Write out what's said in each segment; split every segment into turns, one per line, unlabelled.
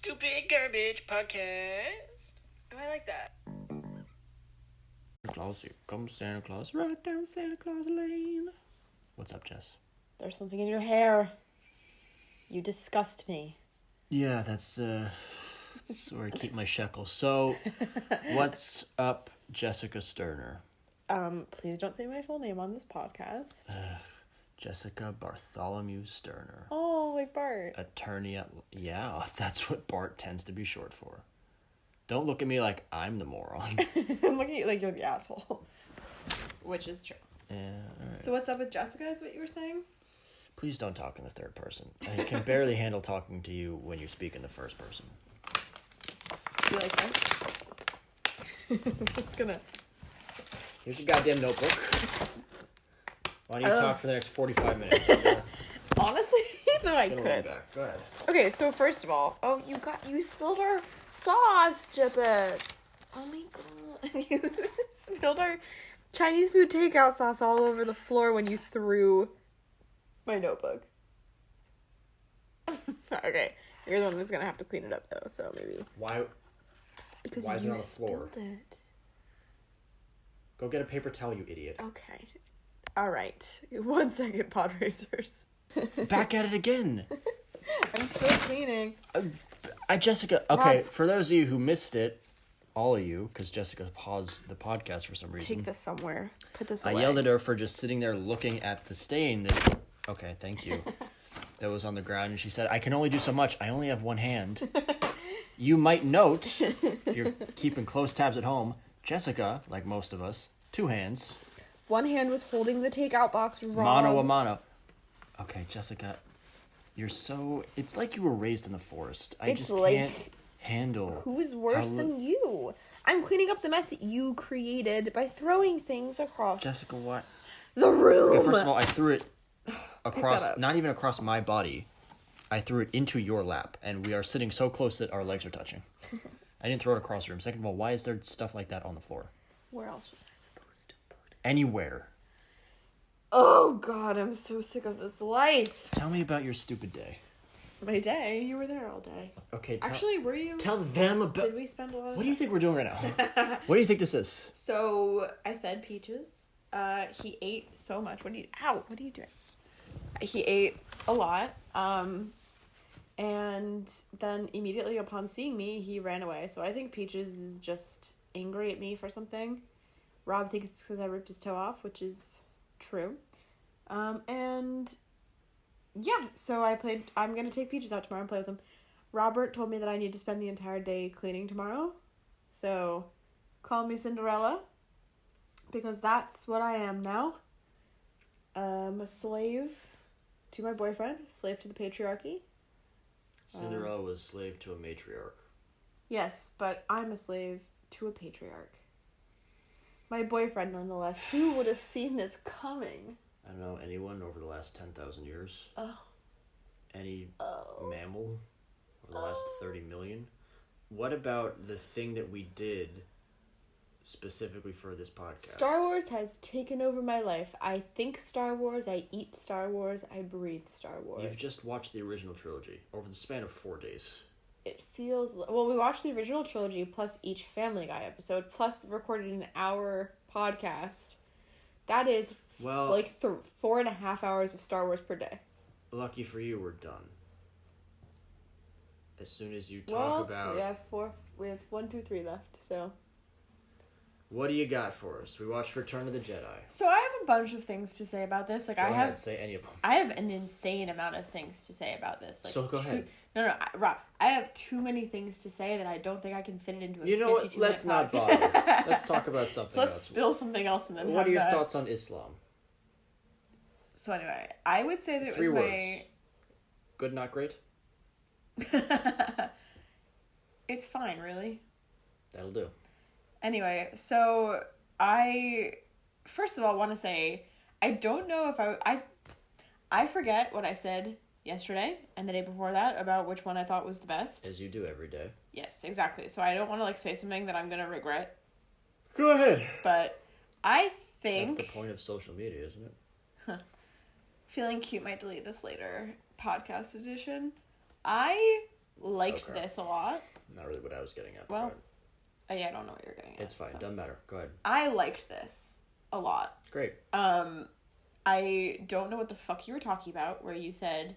Stupid Garbage Podcast.
Oh, I like that.
Santa Claus, here comes Santa Claus, right down Santa Claus Lane. What's up, Jess?
There's something in your hair. You disgust me.
Yeah, that's where I keep my shekels. So, what's up, Jessica Sterner?
Please don't say my full name on this podcast.
Jessica Bartholomew Sterner.
Oh, like Bart.
Attorney at... Yeah, that's what Bart tends to be short for. Don't look at me like I'm the moron.
I'm looking at you like you're the asshole. Which is true.
Yeah, all right.
So what's up with Jessica is what you were saying?
Please don't talk in the third person. I can barely handle talking to you when you speak in the first person.
You like this? It's gonna...
Here's your goddamn notebook. Why don't you talk for the next 45 minutes?
Honestly, though I
Get a
could.
little back. Go ahead.
Okay, so first of all, you spilled our sauce, Jippus. Oh my god. You spilled our Chinese food takeout sauce all over the floor when you threw my notebook. Okay, you're the one that's gonna have to clean it up though, so maybe.
Why
Because
is it
you
on the floor?
spilled it.
Go get a paper towel, you idiot.
Okay. Alright. 1 second, pod racers.
Back at it again.
I'm still cleaning.
Jessica, okay,
Rob.
for those of you who missed it, all of you, because Jessica paused the podcast for some reason.
Take this somewhere. Put this
I
away.
yelled at her for just sitting there looking at the stain that... Okay, thank you. That was on the ground, and she said, I can only do so much. I only have one hand. You might note, if you're keeping close tabs at home, Jessica, like most of us, 2 hands.
One hand was holding the takeout box wrong.
Mano a mano. Okay, Jessica, you're so... It's like you were raised in the forest. I
It's
just
like-
can't handle...
Who's worse than you? I'm cleaning up the mess that you created by throwing things across
Jessica, what?
the room.
Okay, first of all, I threw it across...
up.
Not even across my body. I threw it into your lap, and we are sitting so close that our legs are touching. I didn't throw it across the room. Second of all, why is there stuff like that on the floor?
Where else was I supposed to put it?
Anywhere.
Oh god, I'm so sick of this life.
Tell me about your stupid day.
My day? You were there all day.
Okay,
Actually, were you?
tell them about...
Did we spend a lot of
What do you think we're doing right now? What do you think this is?
So, I fed Peaches. He ate so much. What are you doing? He ate a lot. And then immediately upon seeing me, he ran away. So I think Peaches is just angry at me for something. Rob thinks it's because I ripped his toe off, which is true. And yeah, so I'm going to take Peaches out tomorrow and play with him. Robert told me that I need to spend the entire day cleaning tomorrow. So call me Cinderella, because that's what I am now. A slave to my boyfriend, slave to the patriarchy.
Cinderella was slave to a matriarch.
Yes, but I'm a slave to a patriarch. My boyfriend, nonetheless. Who would have seen this coming?
I don't know, anyone over the last 10,000 years?
Oh.
Any mammal over the last 30 million? What about the thing that we did specifically for this podcast?
Star Wars has taken over my life. I think Star Wars, I eat Star Wars, I breathe Star Wars.
You've just watched the original trilogy over the span of 4 days.
It feels... Well, we watched the original trilogy plus each Family Guy episode, plus recorded an hour podcast. That is like 4.5 hours of Star Wars per day.
Lucky for you, we're done. As soon as you talk about...
We have 1, 2, 3 left, so...
What do you got for us? We watched Return of the Jedi.
So I have a bunch of things to say about this.
Go ahead, say any of them.
I have an insane amount of things to say about this.
So go ahead.
No, Rob. I have too many things to say that I don't think I can fit it into a 52-minute
You know what? Let's not bother. Let's talk about something else.
Let's spill something else and then
What are your thoughts on Islam?
So anyway, I would say that
3
it was
words. Good, not great?
It's fine, really.
That'll do.
Anyway, so I first of all want to say I don't know if I forget what I said yesterday and the day before that about which one I thought was the best.
As you do every day.
Yes, exactly. So I don't want to say something that I'm going to regret.
Go ahead.
But I think...
That's the point of social media, isn't it?
Feeling Cute might delete this later. Podcast edition. I liked this a lot.
Not really what I was getting at.
Well, yeah, I don't know what you're getting at.
It's fine. Doesn't matter. Go ahead.
I liked this a lot.
Great.
I don't know what the fuck you were talking about, where you said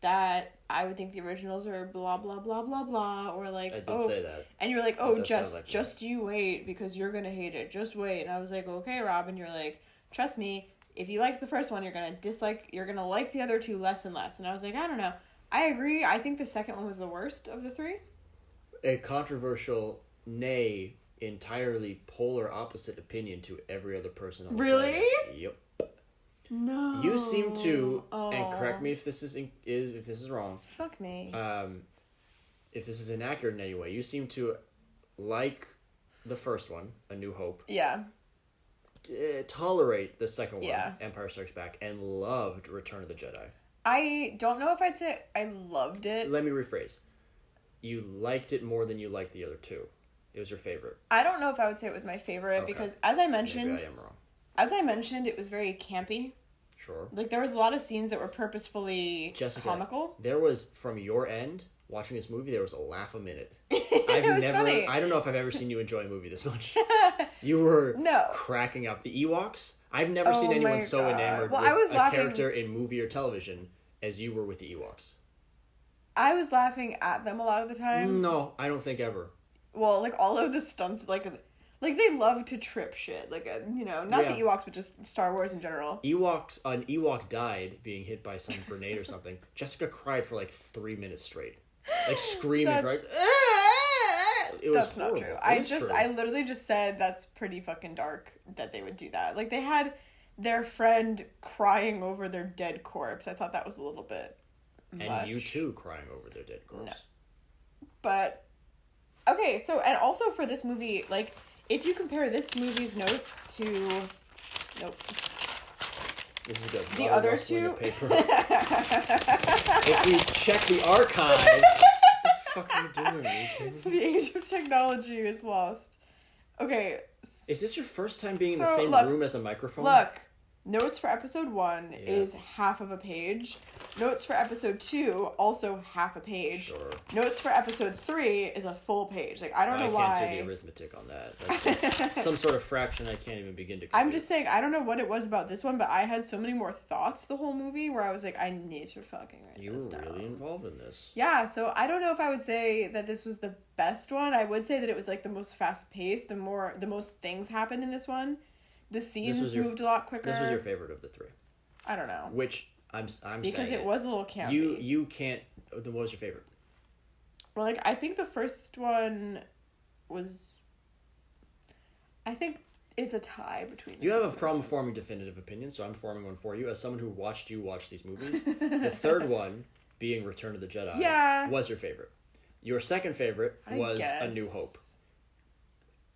that I would think the originals are blah, blah, blah, blah, blah, or like,
I did say that.
And you were like, just you wait, because you're gonna hate it. Just wait. And I was like, okay, Rob. And you're like, trust me, if you liked the first one, you're gonna like the other two less and less. And I was like, I don't know. I agree. I think the second one was the worst of the three.
A controversial, nay, entirely polar opposite opinion to every other person on the planet. Yep.
No.
You seem to, and correct me if this is wrong.
Fuck me.
If this is inaccurate in any way, you seem to like the first one, A New Hope.
Yeah.
Tolerate the second one, Empire Strikes Back, and loved Return of the Jedi.
I don't know if I'd say I loved it.
Let me rephrase. You liked it more than you liked the other two. It was your favorite.
I don't know if I would say it was my favorite because, as I mentioned,
maybe I am wrong.
As I mentioned, it was very campy.
Sure.
Like, there was a lot of scenes that were purposefully comical.
There was, from your end, watching this movie, there was a laugh a minute.
Funny.
I don't know if I've ever seen you enjoy a movie this much. You were cracking up. The Ewoks, I've never seen anyone so enamored with a character in movie or television as you were with the Ewoks.
I was laughing at them a lot of the time.
No, I don't think ever.
Well, like, all of the stunts, like they love to trip shit. Like, not the Ewoks, but just Star Wars in general. An
Ewok died being hit by some grenade or something. Jessica cried for like 3 minutes straight. Like, screaming, right?
That's not true. I literally just said that's pretty fucking dark that they would do that. Like, they had their friend crying over their dead corpse. I thought that was a little bit much.
And you too crying over their dead corpse.
No. But, okay, so, and also for this movie, like, if you compare this movie's notes to... Nope.
This is good.
The other two?
Paper. If we check the archives... What the fuck are you doing? Are you kidding me?
The age of technology is lost. Okay.
Is this your first time being in the same room as a microphone?
Look. Notes for episode 1 is half of a page. Notes for episode 2, also half a page.
Sure.
Notes for episode 3 is a full page. Like, I don't know why.
I can't do the arithmetic on that. That's like some sort of fraction I can't even begin to compute.
I'm just saying, I don't know what it was about this one, but I had so many more thoughts the whole movie where I was like, I need to fucking write this down.
You were really involved in this.
Yeah, so I don't know if I would say that this was the best one. I would say that it was like the most fast-paced, the most things happened in this one. The scenes moved a lot quicker.
This was your favorite of the three.
I don't know.
Which I'm
because
saying
it was a little campy.
You can't. What was your favorite?
Well, like, I think the first one was. I think it's a tie between.
You have a problem forming definitive opinions, so I'm forming one for you. As someone who watched you watch these movies, the third one, being Return of the Jedi, was your favorite. Your second favorite was A New Hope.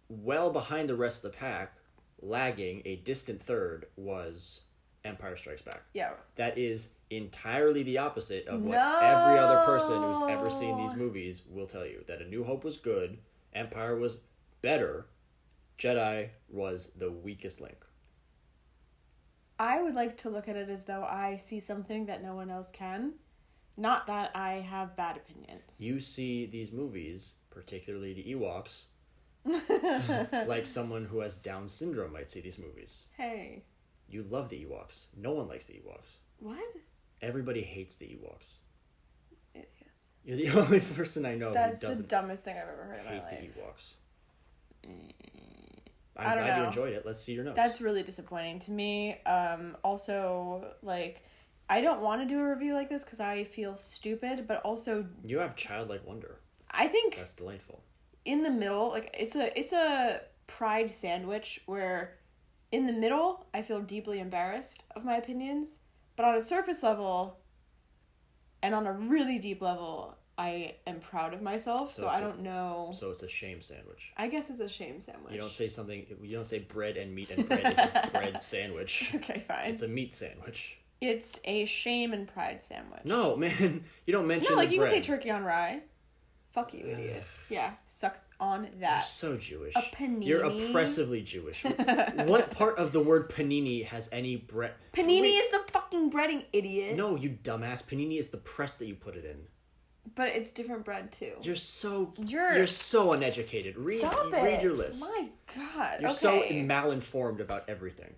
Well behind the rest of the pack, lagging a distant third, was Empire Strikes Back. Yeah. That is entirely the opposite of what every other person who's ever seen these movies will tell you. That A New Hope was good, Empire was better, Jedi was the weakest link.
I would like to look at it as though I see something that no one else can. Not that I have bad opinions.
You see these movies, particularly the Ewoks, like someone who has Down syndrome might see these movies. Hey. You love the Ewoks. No one likes the Ewoks.
What?
Everybody hates the Ewoks.
Idiots.
You're the only person I know who doesn't.
That's the dumbest thing I've ever heard in my life.
Hate the Ewoks. I'm glad you enjoyed it. Let's see your notes.
That's really disappointing to me. Also, like, I don't want to do a review like this because I feel stupid, but also...
You have childlike wonder.
I think...
That's delightful.
In the middle, like, it's a pride sandwich where... In the middle, I feel deeply embarrassed of my opinions, but on a surface level, and on a really deep level, I am proud of myself, so I don't know...
So it's a shame sandwich.
I guess it's a shame sandwich.
You don't say bread and meat and bread is a bread sandwich.
Okay, fine.
It's a meat sandwich.
It's a shame and pride sandwich.
No, man, you don't mention
the bread.
No,
you can say turkey on rye. Fuck you, idiot. Yeah, suck on that.
You're so Jewish.
A panini.
You're oppressively Jewish. What part of the word panini has any bread?
Panini is the fucking breading, idiot.
No, you dumbass. Panini is the press that you put it in.
But it's different bread too.
You're so uneducated. Read your list.
My God.
You're so malinformed about everything.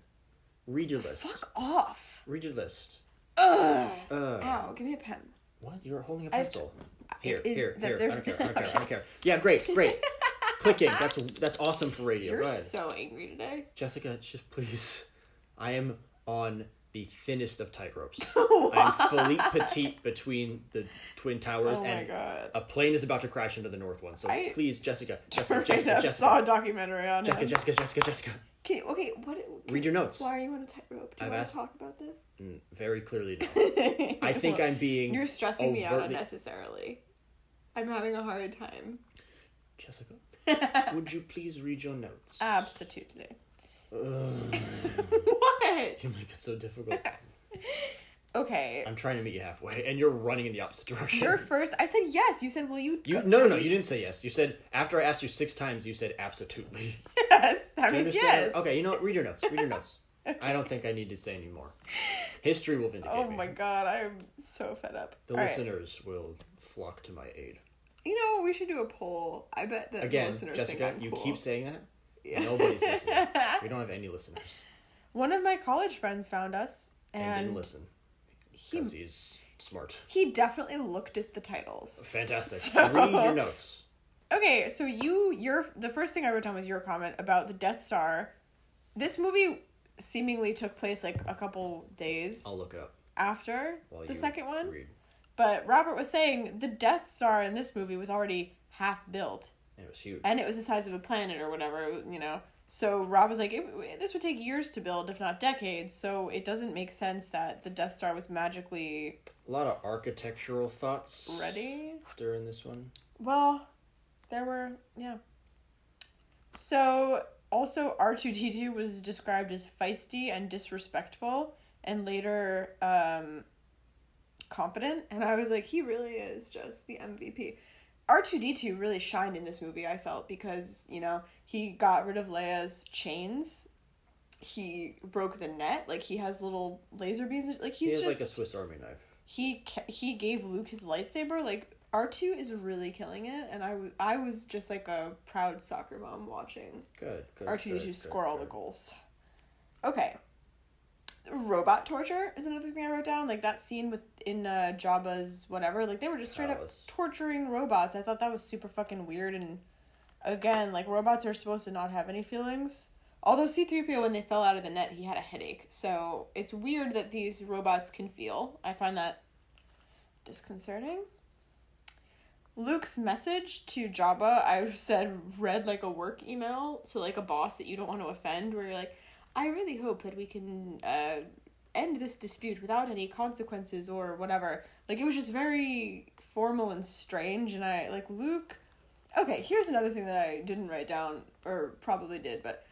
Read your list.
Fuck off.
Read your list.
Ugh. Ow, give me a pen.
What? You're holding a pencil. Here. I don't care. Yeah, great. Clicking. That's awesome for radio.
You're so angry today.
Jessica, just please. I am on the thinnest of tightropes.
Wow.
I'm Philippe Petite between the Twin Towers,
and God.
A plane is about to crash into the north one. So please, Jessica.
I saw a documentary on him.
Jessica.
Okay, what?
Read your notes.
Why are you on a tightrope? Do you want to talk about this?
Very clearly no. I think I'm being...
You're stressing me out unnecessarily. I'm having a hard time.
Jessica, would you please read your notes?
Absolutely. What?
You make it so difficult.
Okay.
I'm trying to meet you halfway, and you're running in the opposite direction.
You're first. I said yes. You said, will you...
No, you didn't say yes. You said, after I asked you 6 times, you said absolutely.
Yes, that means yes.
Okay, you know what? Read your notes. Okay. I don't think I need to say any more. History will vindicate me.
Oh my God, I'm so fed up.
The listeners will flock to my aid.
You know, we should do a poll. I bet that the listeners
Jessica,
think I'm cool.
keep saying that. Yeah. Nobody's listening. We don't have any listeners.
One of my college friends found us. And
didn't listen. Because he's smart.
He definitely looked at the titles.
Fantastic. So, read your notes.
Okay, so the first thing I wrote down was your comment about the Death Star. This movie seemingly took place like a couple days.
I'll look it up.
After the second one.
Read.
But Robert was saying the Death Star in this movie was already half built.
It was huge.
And it was the size of a planet or whatever, you know. So Rob was like, this would take years to build, if not decades. So it doesn't make sense that the Death Star was magically...
A lot of architectural thoughts.
Ready?
During this one.
Well, there were, yeah. So, also R2-D2 was described as feisty and disrespectful, and later, confident. And I was like, he really is just the MVP. R2-D2 really shined in this movie, I felt, because, you know, he got rid of Leia's chains. He broke the net. Like, he has little laser beams. Like, he has like a
Swiss Army knife.
He gave Luke his lightsaber. Like, R2 is really killing it, and I was just like a proud soccer mom watching R2-D2 score all the goals. Okay. Robot torture is another thing I wrote down. Like, that scene in Jabba's whatever. Like, they were just straight up torturing robots. I thought that was super fucking weird. And again, like, robots are supposed to not have any feelings. Although C-3PO, when they fell out of the net, he had a headache. So it's weird that these robots can feel. I find that disconcerting. Luke's message to Jabba, I said, read like a work email to like a boss that you don't want to offend, where you're like, I really hope that we can end this dispute without any consequences or whatever. Like, it was just very formal and strange, and I, like, Luke... Okay, here's another thing that I didn't write down, or probably did, but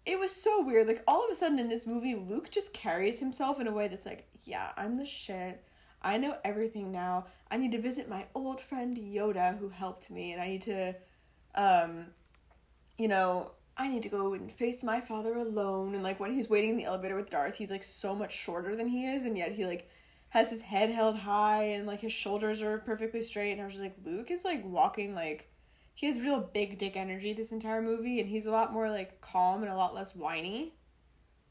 it was so weird. Like, all of a sudden in this movie, Luke just carries himself in a way that's like, yeah, I'm the shit. I know everything now. I need to visit my old friend Yoda who helped me, and I need to, I need to go and face my father alone. And, like, when he's waiting in the elevator with Darth, he's, like, so much shorter than he is, and yet he, like, has his head held high, and, like, his shoulders are perfectly straight, and I was just like, Luke is, like, walking, like, he has real big dick energy this entire movie, and he's a lot more, like, calm and a lot less whiny.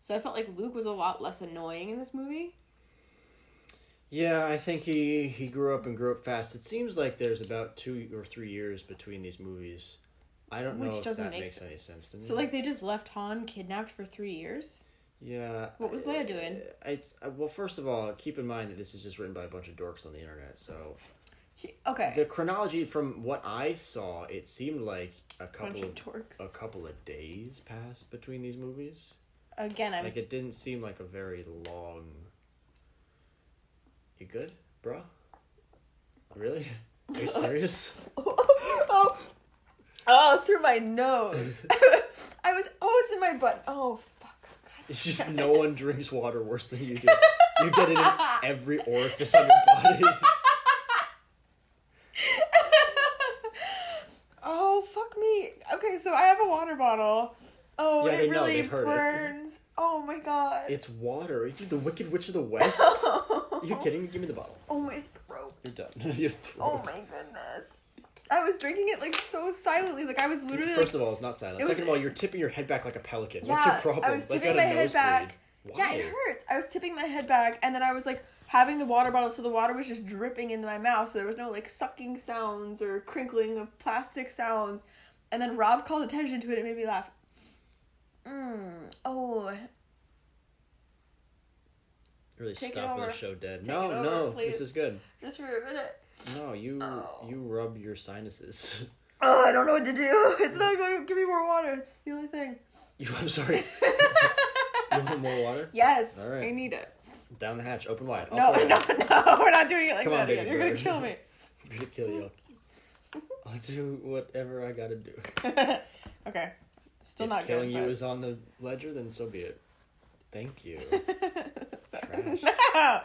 So I felt like Luke was a lot less annoying in this movie.
Yeah, I think he grew up fast. It seems like there's about 2 or 3 years between these movies. I don't know if that makes any sense to me.
So, like, they just left Han kidnapped for 3 years?
Yeah.
What was Leia doing?
Well, first of all, keep in mind that this is just written by a bunch of dorks on the internet, so...
Okay.
The chronology, from what I saw, it seemed like a couple of days passed between these movies.
Again,
Like, it didn't seem like a very long... You good, bro? Really? Are you serious?
Oh, through my nose. It's in my butt. Oh, fuck. God.
It's just no one drinks water worse than you do. You get it in every orifice on your body.
Oh, fuck me. Okay, so I have a water bottle. Oh, yeah, it really burns. Oh my god.
It's water. Are you the Wicked Witch of the West? Are you kidding me? Give me the bottle.
Oh, my throat.
You're done. Your throat.
Oh my goodness. I was drinking it like so silently. Like I was literally
First of all, it's not silent. Second of all, you're tipping your head back like a pelican. What's your problem?
I was tipping my head back.
Why?
Yeah, it hurts. I was tipping my head back, and then I was like having the water bottle, so the water was just dripping into my mouth, so there was no like sucking sounds or crinkling of plastic sounds. And then Rob called attention to it and made me laugh. Oh.
Really
Take
stopping the show dead.
Take it over, please.
This is good.
Just for a minute.
No, you rub your sinuses.
Oh, I don't know what to do. It's not going to give me more water. It's the only thing.
I'm sorry. You want more water?
Yes.
All right.
I need it.
Down the hatch, open wide.
No, we're not doing it like
Come
that
on, baby
again. You're going to
girl.
kill me.
I'm going to kill you. I'll do whatever I gotta do.
Okay. Still
if
not
killing
good.
you is on the ledger, then so be it. Thank you. Trash.
No!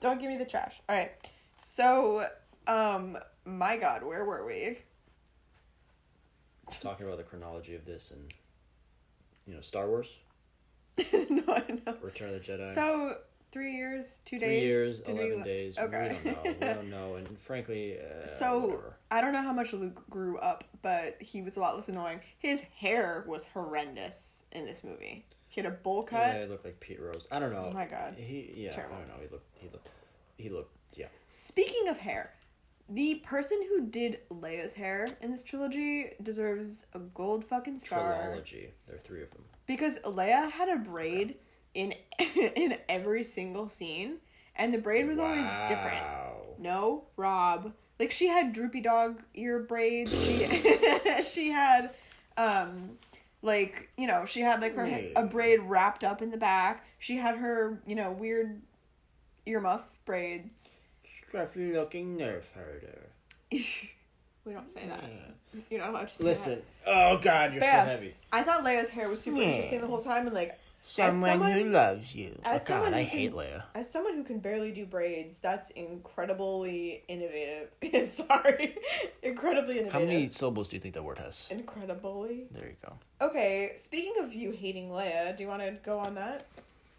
Don't give me the trash. Alright. So, my God, where were we?
Talking about the chronology of this and, Star Wars?
No, I know.
Return of the Jedi.
So, 3 years, 2 days?
3 years, 11 days.
Okay.
We don't know. And frankly,
so,
whatever.
I don't know how much Luke grew up, but he was a lot less annoying. His hair was horrendous in this movie. He had a bowl cut.
Yeah, it looked like Pete Rose. I don't know.
Oh my God.
Terrible. I don't know. He looked, yeah.
Speaking of hair, the person who did Leia's hair in this trilogy deserves a gold fucking star.
Trilogy. There are 3 of them.
Because Leia had a braid in every single scene, and the braid was always different. No, Rob. Like, she had droopy dog ear braids. She had, she had, like, a braid wrapped up in the back. She had her, weird earmuff braids.
Scruffy looking nerf herder.
We don't say that. You're not allowed to say
Listen.
that.
Oh, God, you're so heavy.
I thought Leia's hair was super interesting the whole time, and, like,
Someone who loves you.
Oh, God,
I hate Leia.
As someone who can barely do braids, that's incredibly innovative. Sorry. Incredibly innovative.
How many syllables do you think that word has?
Incredibly.
There you go.
Okay, speaking of you hating Leia, do you want to go on that?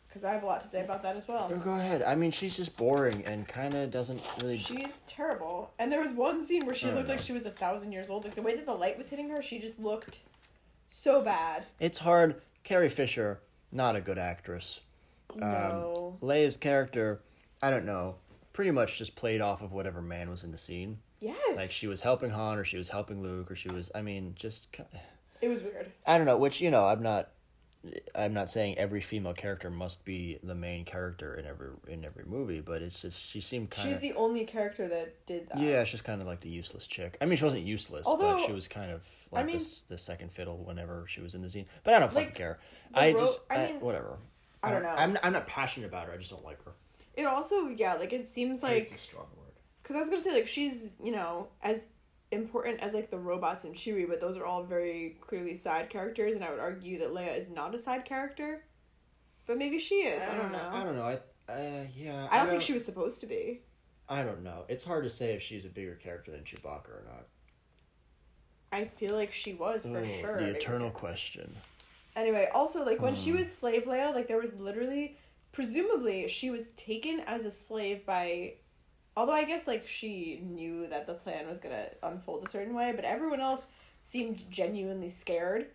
Because I have a lot to say about that as well.
Go ahead. I mean, she's just boring and kind of doesn't really...
She's terrible. And there was one scene where she looked like she was 1,000 years old. Like, the way that the light was hitting her, she just looked so bad.
It's hard. Carrie Fisher... Not a good actress.
No.
Leia's character, I don't know, pretty much just played off of whatever man was in the scene.
Yes.
Like, she was helping Han, or she was helping Luke, or she was, just...
It was weird.
I don't know, which, I'm not saying every female character must be the main character in every movie, but it's just, she seemed kind of...
She's the only character that did that.
Yeah, she's kind of like the useless chick. I mean, she wasn't useless, but she was kind of like the second fiddle whenever she was in the scene. But I don't fucking care. Whatever.
I don't know.
I'm not passionate about her. I just don't like her.
It also, it seems like...
It's a strong word.
Because I was going to say, like, she's, as important as, like, the robots and Chewie, but those are all very clearly side characters, and I would argue that Leia is not a side character. But maybe she is. I don't know.
I don't know.
I don't think she was supposed to be.
I don't know. It's hard to say if she's a bigger character than Chewbacca or not.
I feel like she was, for sure.
The eternal question.
Anyway, also, like, when she was slave Leia, like, there was literally... Presumably, she was taken as a slave by... Although I guess, like, she knew that the plan was going to unfold a certain way, but everyone else seemed genuinely scared.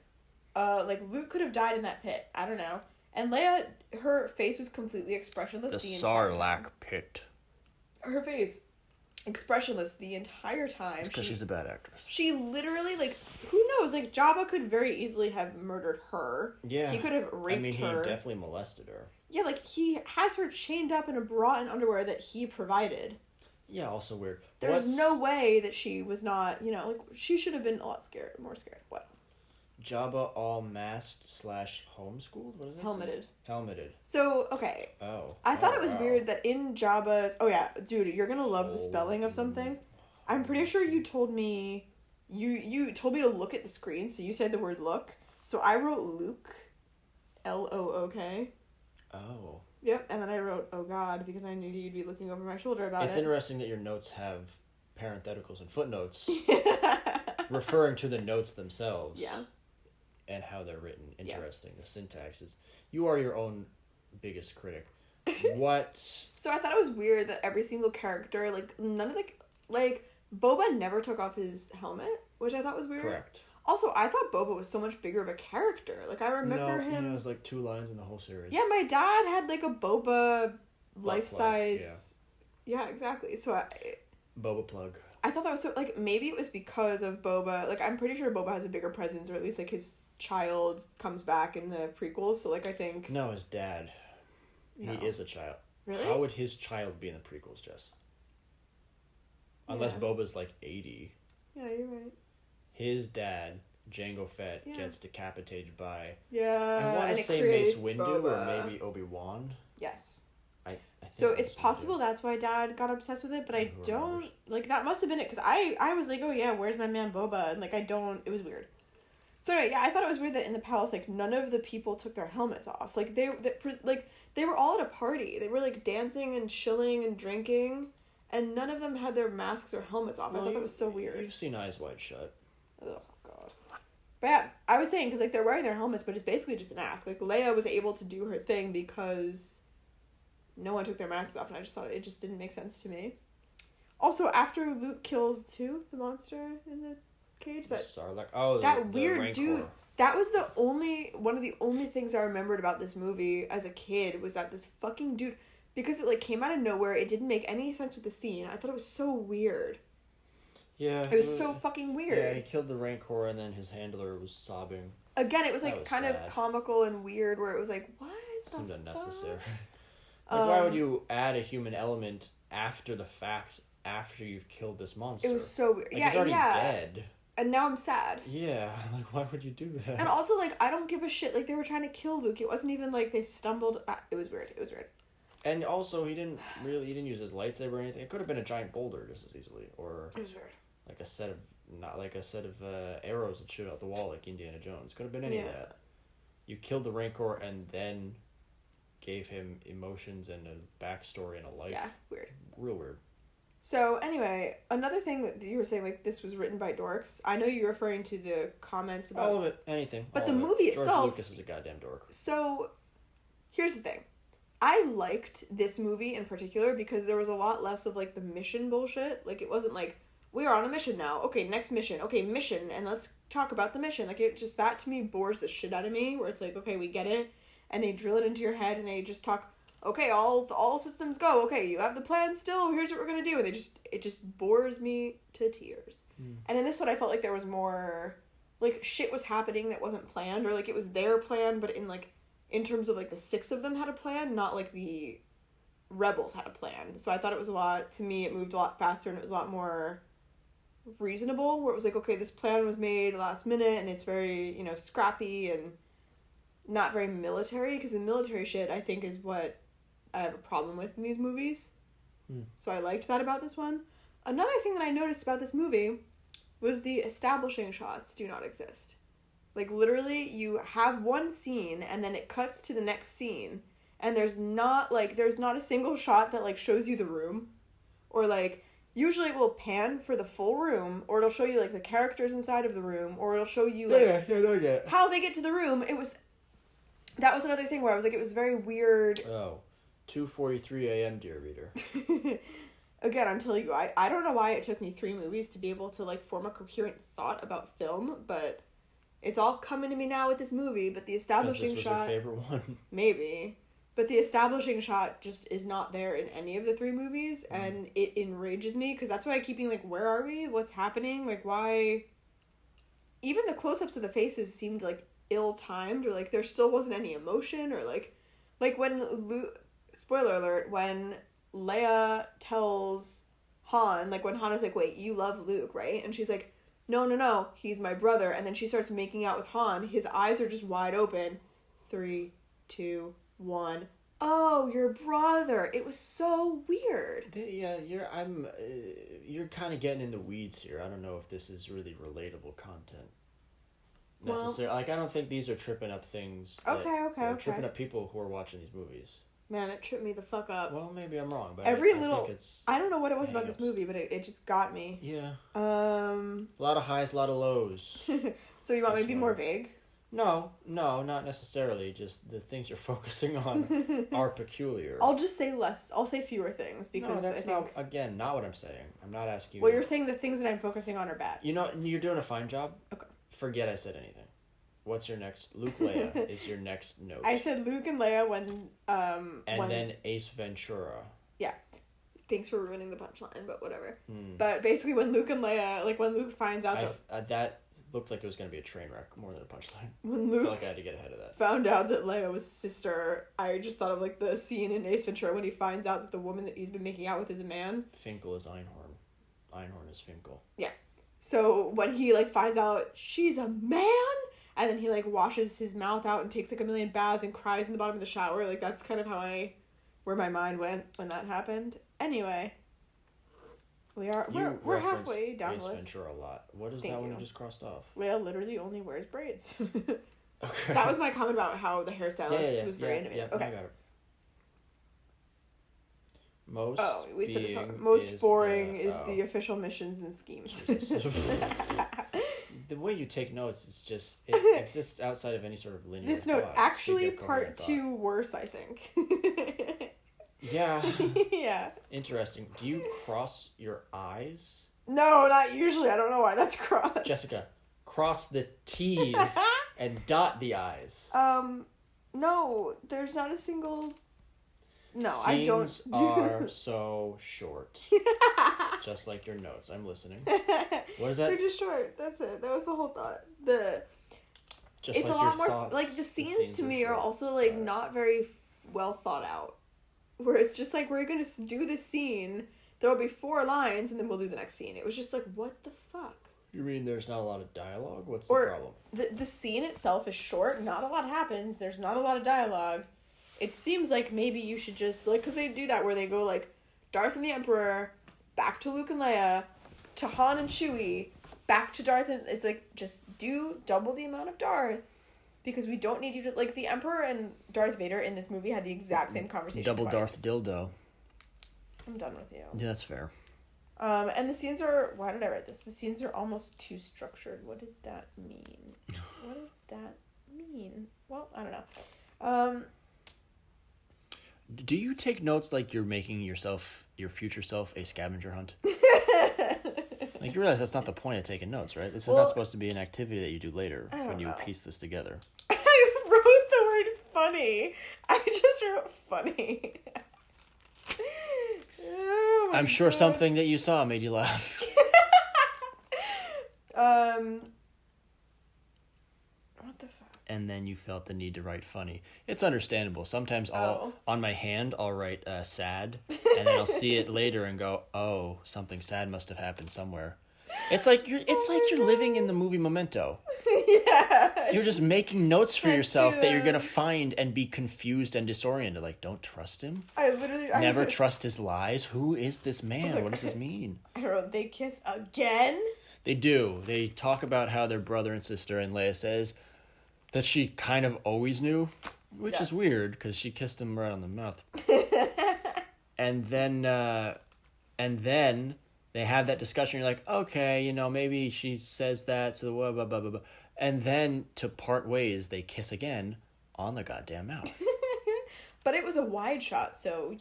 Like, Luke could have died in that pit. I don't know. And Leia, her face was completely expressionless.
The Sarlacc pit.
Her face, expressionless the entire time.
Because she's a bad actress.
She literally, like, who knows? Like, Jabba could very easily have murdered her.
Yeah.
He could have raped her.
He definitely molested her.
Yeah, like, he has her chained up in a bra and underwear that he provided.
Yeah, also weird.
There's no way that she was not, like, she should have been a lot more scared. What?
Jabba all masked / homeschooled? What is that?
Helmeted.
Helmeted.
So, okay.
Oh.
I thought it was weird that in Jabba's... Oh, yeah. Dude, you're gonna love the spelling of some things. I'm pretty sure you told me... You told me to look at the screen, so you said the word look. So I wrote Luke. Look.
Oh.
Yep, and then I wrote, oh God, because I knew you'd be looking over my shoulder about
It's
it.
interesting that your notes have parentheticals and footnotes referring to the notes themselves.
Yeah.
And how they're written. Interesting. Yes. The syntax is... You are your own biggest critic. What?
So I thought it was weird that every single character, like, none of the... Like, Boba never took off his helmet, which I thought was weird.
Correct.
Also, I thought Boba was so much bigger of a character. Like, I remember him...
No, it was like 2 lines in the whole series.
Yeah, my dad had, like, a Boba life-size...
Yeah.
Yeah, exactly. So
Boba plug.
I thought that was so... Like, maybe it was because of Boba... Like, I'm pretty sure Boba has a bigger presence, or at least, like, his child comes back in the prequels. So, like, I think...
No, his dad.
No.
He is a child.
Really?
How would his child be in the prequels, Jess? Unless Boba's like 80.
Yeah, you're right.
His dad, Jango Fett,
Yeah.
gets decapitated by...
Yeah,
I want
and
to
it
say
creates
Mace Windu
Boba.
or maybe Obi-Wan.
Yes.
I think
So
Mace
it's possible
Windu.
that's why Dad got obsessed with it, but I
Who
don't...
remembers?
Like, that must have been it, because I was like, oh yeah, where's my man Boba? And, like, I don't... It was weird. So anyway, yeah, I thought it was weird that in the palace, like, none of the people took their helmets off. Like, they were all at a party. They were, like, dancing and chilling and drinking, and none of them had their masks or helmets off.
Well,
I thought that was so weird.
You've seen Eyes Wide Shut.
Oh, God. But yeah, I was saying, because, like, they're wearing their helmets, but it's basically just a mask. Like, Leia was able to do her thing because no one took their masks off, and I just thought it just didn't make sense to me. Also, after Luke kills, the monster in the cage,
Sarlacc. Oh,
that
the
weird
Rancor.
dude, that was one of the only things I remembered about this movie as a kid, was that this fucking dude, because it, like, came out of nowhere, it didn't make any sense with the scene. I thought it was so weird.
Yeah.
It was so fucking weird.
Yeah, he killed the Rancor and then his handler was sobbing.
Again, it was, like,
That was
kind
sad.
of comical and weird, where it was like, what
Seemed
the
unnecessary.
fuck?
Like, why would you add a human element after the fact, after you've killed this monster?
It was so weird.
Like,
Yeah,
he's already
yeah.
dead.
And now I'm sad.
Yeah, like, why would you do that?
And also, like, I don't give a shit. Like, they were trying to kill Luke. It wasn't even like they stumbled. It was weird. It was weird.
And also, he didn't use his lightsaber or anything. It could have been a giant boulder just as easily, or
It was weird.
like a set of arrows that shoot out the wall like Indiana Jones. Could have been any of that. You killed the Rancor and then gave him emotions and a backstory and a life.
Yeah, weird.
Real weird.
So, anyway, another thing that you were saying, like, this was written by dorks. I know you're referring to the comments about...
All of it. Anything.
But
all
the
of it.
movie
George
itself...
Lucas is a goddamn dork.
So, here's the thing. I liked this movie in particular because there was a lot less of, like, the mission bullshit. Like, it wasn't like, we are on a mission now. Okay, next mission. Okay, mission. And let's talk about the mission. Like, it just, that to me bores the shit out of me, where it's like, okay, we get it. And they drill it into your head and they just talk... Okay, all systems go. Okay, you have the plan still. Here's what we're gonna do. And it just bores me to tears. And in this one, I felt like there was more, like, shit was happening that wasn't planned, or like it was their plan, but in terms of like the 6 of them had a plan, not like the rebels had a plan. So I thought it was it moved a lot faster and it was a lot more reasonable. Where it was like, okay, this plan was made last minute and it's very, scrappy and not very military, because the military shit I think is what I have a problem with in these movies. So I liked that about this one. Another thing that I noticed about this movie was the establishing shots do not exist. Like, literally, you have one scene and then it cuts to the next scene, and there's not a single shot that, like, shows you the room, or, like, usually it will pan for the full room, or it'll show you, like, the characters inside of the room, or it'll show you, like, how they get to the room. That was another thing where I was like, it was very weird.
Oh. 2:43 a.m., dear reader.
Again, I'm telling you, I don't know why it took me 3 movies to be able to, like, form a coherent thought about film, but it's all coming to me now with this movie. But the establishing
this was
shot...
your favorite one.
Maybe. But the establishing shot just is not there in any of the 3 movies, and it enrages me, because that's why I keep being like, where are we? What's happening? Like, why... Even the close-ups of the faces seemed, like, ill-timed, or, like, there still wasn't any emotion, or, like when Luke... Spoiler alert, when Leia tells Han, like, when Han is like, wait, you love Luke, right? And she's like, no, he's my brother. And then she starts making out with Han. His eyes are just wide open. 3, 2, 1. Oh, your brother. It was so weird.
Yeah, you're kind of getting in the weeds here. I don't know if this is really relatable content. Necessarily. Like, I don't think these are tripping up things.
Okay.
Tripping up people who are watching these movies.
Man, it tripped me the fuck up.
Well, maybe I'm wrong, but
I don't know what it was about
hang-ups.
this movie, but it just got me.
Yeah. A lot of highs, a lot of lows.
So you want me to be more vague?
No, not necessarily. Just the things you're focusing on are peculiar.
I'll just say less. I'll say fewer things because
no, that's
I think...
not what I'm saying. I'm not asking you.
Well, you're saying the things that I'm focusing on are bad.
You know, you're doing a fine job.
Okay.
Forget I said anything. What's your next? Luke Leia is your next note.
I said Luke and Leia when
then Ace Ventura.
Yeah. Thanks for ruining the punchline, but whatever. But basically when Luke and Leia, like when Luke finds out
that looked like it was going to be a train wreck more than a punchline.
When Luke
I felt like I had to get ahead of that.
Found out that Leia was his sister, I just thought of like the scene in Ace Ventura when he finds out that the woman that he's been making out with is a man.
Finkel is Einhorn. Einhorn is Finkel.
Yeah. So when he like finds out she's a man, and then he like washes his mouth out and takes like a million baths and cries in the bottom of the shower, like that's kind of where my mind went when that happened. Anyway. We're halfway down
Ace
the list.
Ventura a lot. What is
Thank
that one
you.
you just crossed off?
Leia literally only wears braids.
Okay.
That was my comment about how the hairstylist was very innovative. Okay.
I got it. Most
boring is the official missions and schemes.
The way you take notes is just it exists outside of any sort of linear.
This note actually part 2 worse, I think.
Yeah.
Yeah.
Interesting. Do you cross your eyes?
No, not usually. I don't know why that's crossed.
Jessica, cross the T's and dot the I's.
No, there's not a single... No,
Scenes
I don't...
are so short. Just like your notes. I'm listening. What is that?
They're just short. That's it. That was the whole thought.
Just
it's
like
a lot
your
more...
thoughts,
like, the scenes to me are
short.
also, like, not very well thought out. Where it's just like, we're going to do this scene, there will be 4 lines, and then we'll do the next scene. It was just like, what the fuck?
You mean there's not a lot of dialogue? What's the problem?
The scene itself is short, not a lot happens, there's not a lot of dialogue. It seems like maybe you should just, like, because they do that where they go, like, Darth and the Emperor, back to Luke and Leia, to Han and Chewie, back to Darth, and it's like, just do double the amount of Darth. Because we don't need you to... Like, the Emperor and Darth Vader in this movie had the exact same conversation
Double
twice.
Darth dildo.
I'm done with you.
Yeah, that's fair.
And the scenes are... Why did I write this? The scenes are almost too structured. What did that mean? What did that mean? Well, I don't know.
Do you take notes like you're making yourself, your future self, a scavenger hunt? Like, you realize that's not the point of taking notes, right? This is not supposed to be an activity that you do later when you piece this together.
I wrote the word funny. I just wrote funny. Oh
I'm sure something that you saw made you laugh.
What the fuck?
And then you felt the need to write funny. It's understandable. Sometimes on my hand, I'll write sad, and then I'll see it later and go, oh, something sad must have happened somewhere. It's like you're living in the movie Memento.
Yeah.
You're just making notes for yourself that you're gonna find and be confused and disoriented. Like, don't trust him. Never trust his lies. Who is this man? What does this mean?
I wrote, they kiss again.
They do. They talk about how they're brother and sister, and Leia says that she kind of always knew, which is weird because she kissed him right on the mouth. and then they have that discussion. You're like, okay, maybe she says that. So blah blah blah blah blah. And then to part ways, they kiss again on the goddamn mouth.
But it was a wide shot, so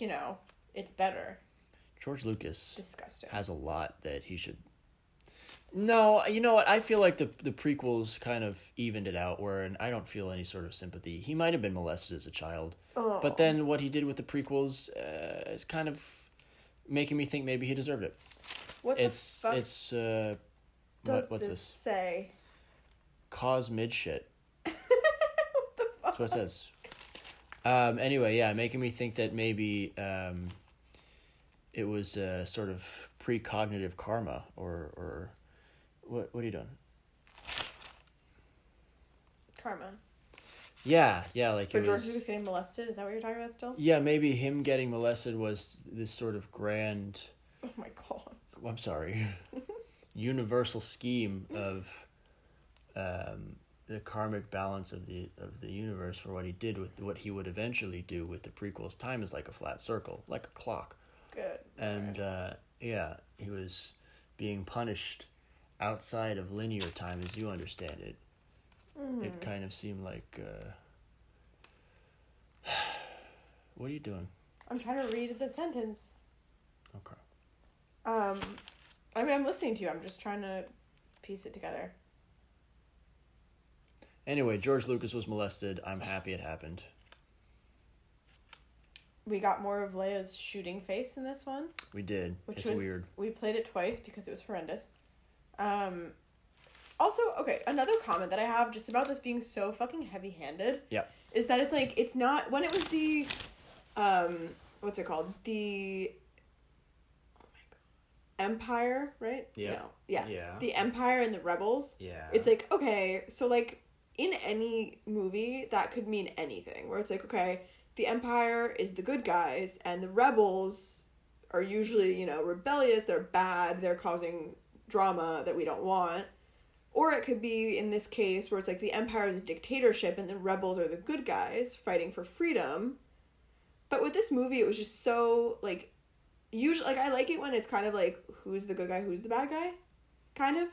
it's better.
George Lucas
Disgusting.
has a lot that he should. No, you know what? I feel like the prequels kind of evened it out, and I don't feel any sort of sympathy. He might have been molested as a child, but then what he did with the prequels is kind of making me think maybe he deserved it.
What
it's
the fuck
it's what's this
say?
Cause mid shit.
What the fuck?
That's what it says. Anyway, yeah, making me think that maybe it was sort of precognitive karma or. What are you doing?
Karma.
Yeah, like
For George Lucas getting molested? Is that what you're talking about still?
Yeah, maybe him getting molested was this sort of grand...
Oh my god.
I'm sorry. Universal scheme of the karmic balance of the universe for what he did with what he would eventually do with the prequels. Time is like a flat circle, like a clock.
Good.
And, he was being punished outside of linear time as you understand it it kind of seemed like. What are you doing?
I'm trying to read the sentence.
Okay.
I mean, I'm listening to you. I'm just trying to piece it together.
Anyway, George Lucas was molested. I'm happy it happened.
We got more of Leia's shooting face in this one.
We did.
Which
it's
was
weird.
We played it twice because it was horrendous. Also, okay, another comment that I have just about this being so fucking heavy-handed.
Yep.
Is that it's like, it's not, when it was the, what's it called? The, oh my god, Empire, right?
Yeah.
No. Yeah.
Yeah.
The Empire and the Rebels.
Yeah.
It's like, okay, so like, in any movie, that could mean anything. Where it's like, okay, the Empire is the good guys, and the Rebels are usually, rebellious, they're bad, they're causing drama that we don't want. Or it could be, in this case, where it's like the Empire is a dictatorship and the rebels are the good guys fighting for freedom. But with this movie, it was just so, like, usually, like, I like it when it's kind of like, who's the good guy, who's the bad guy, kind of.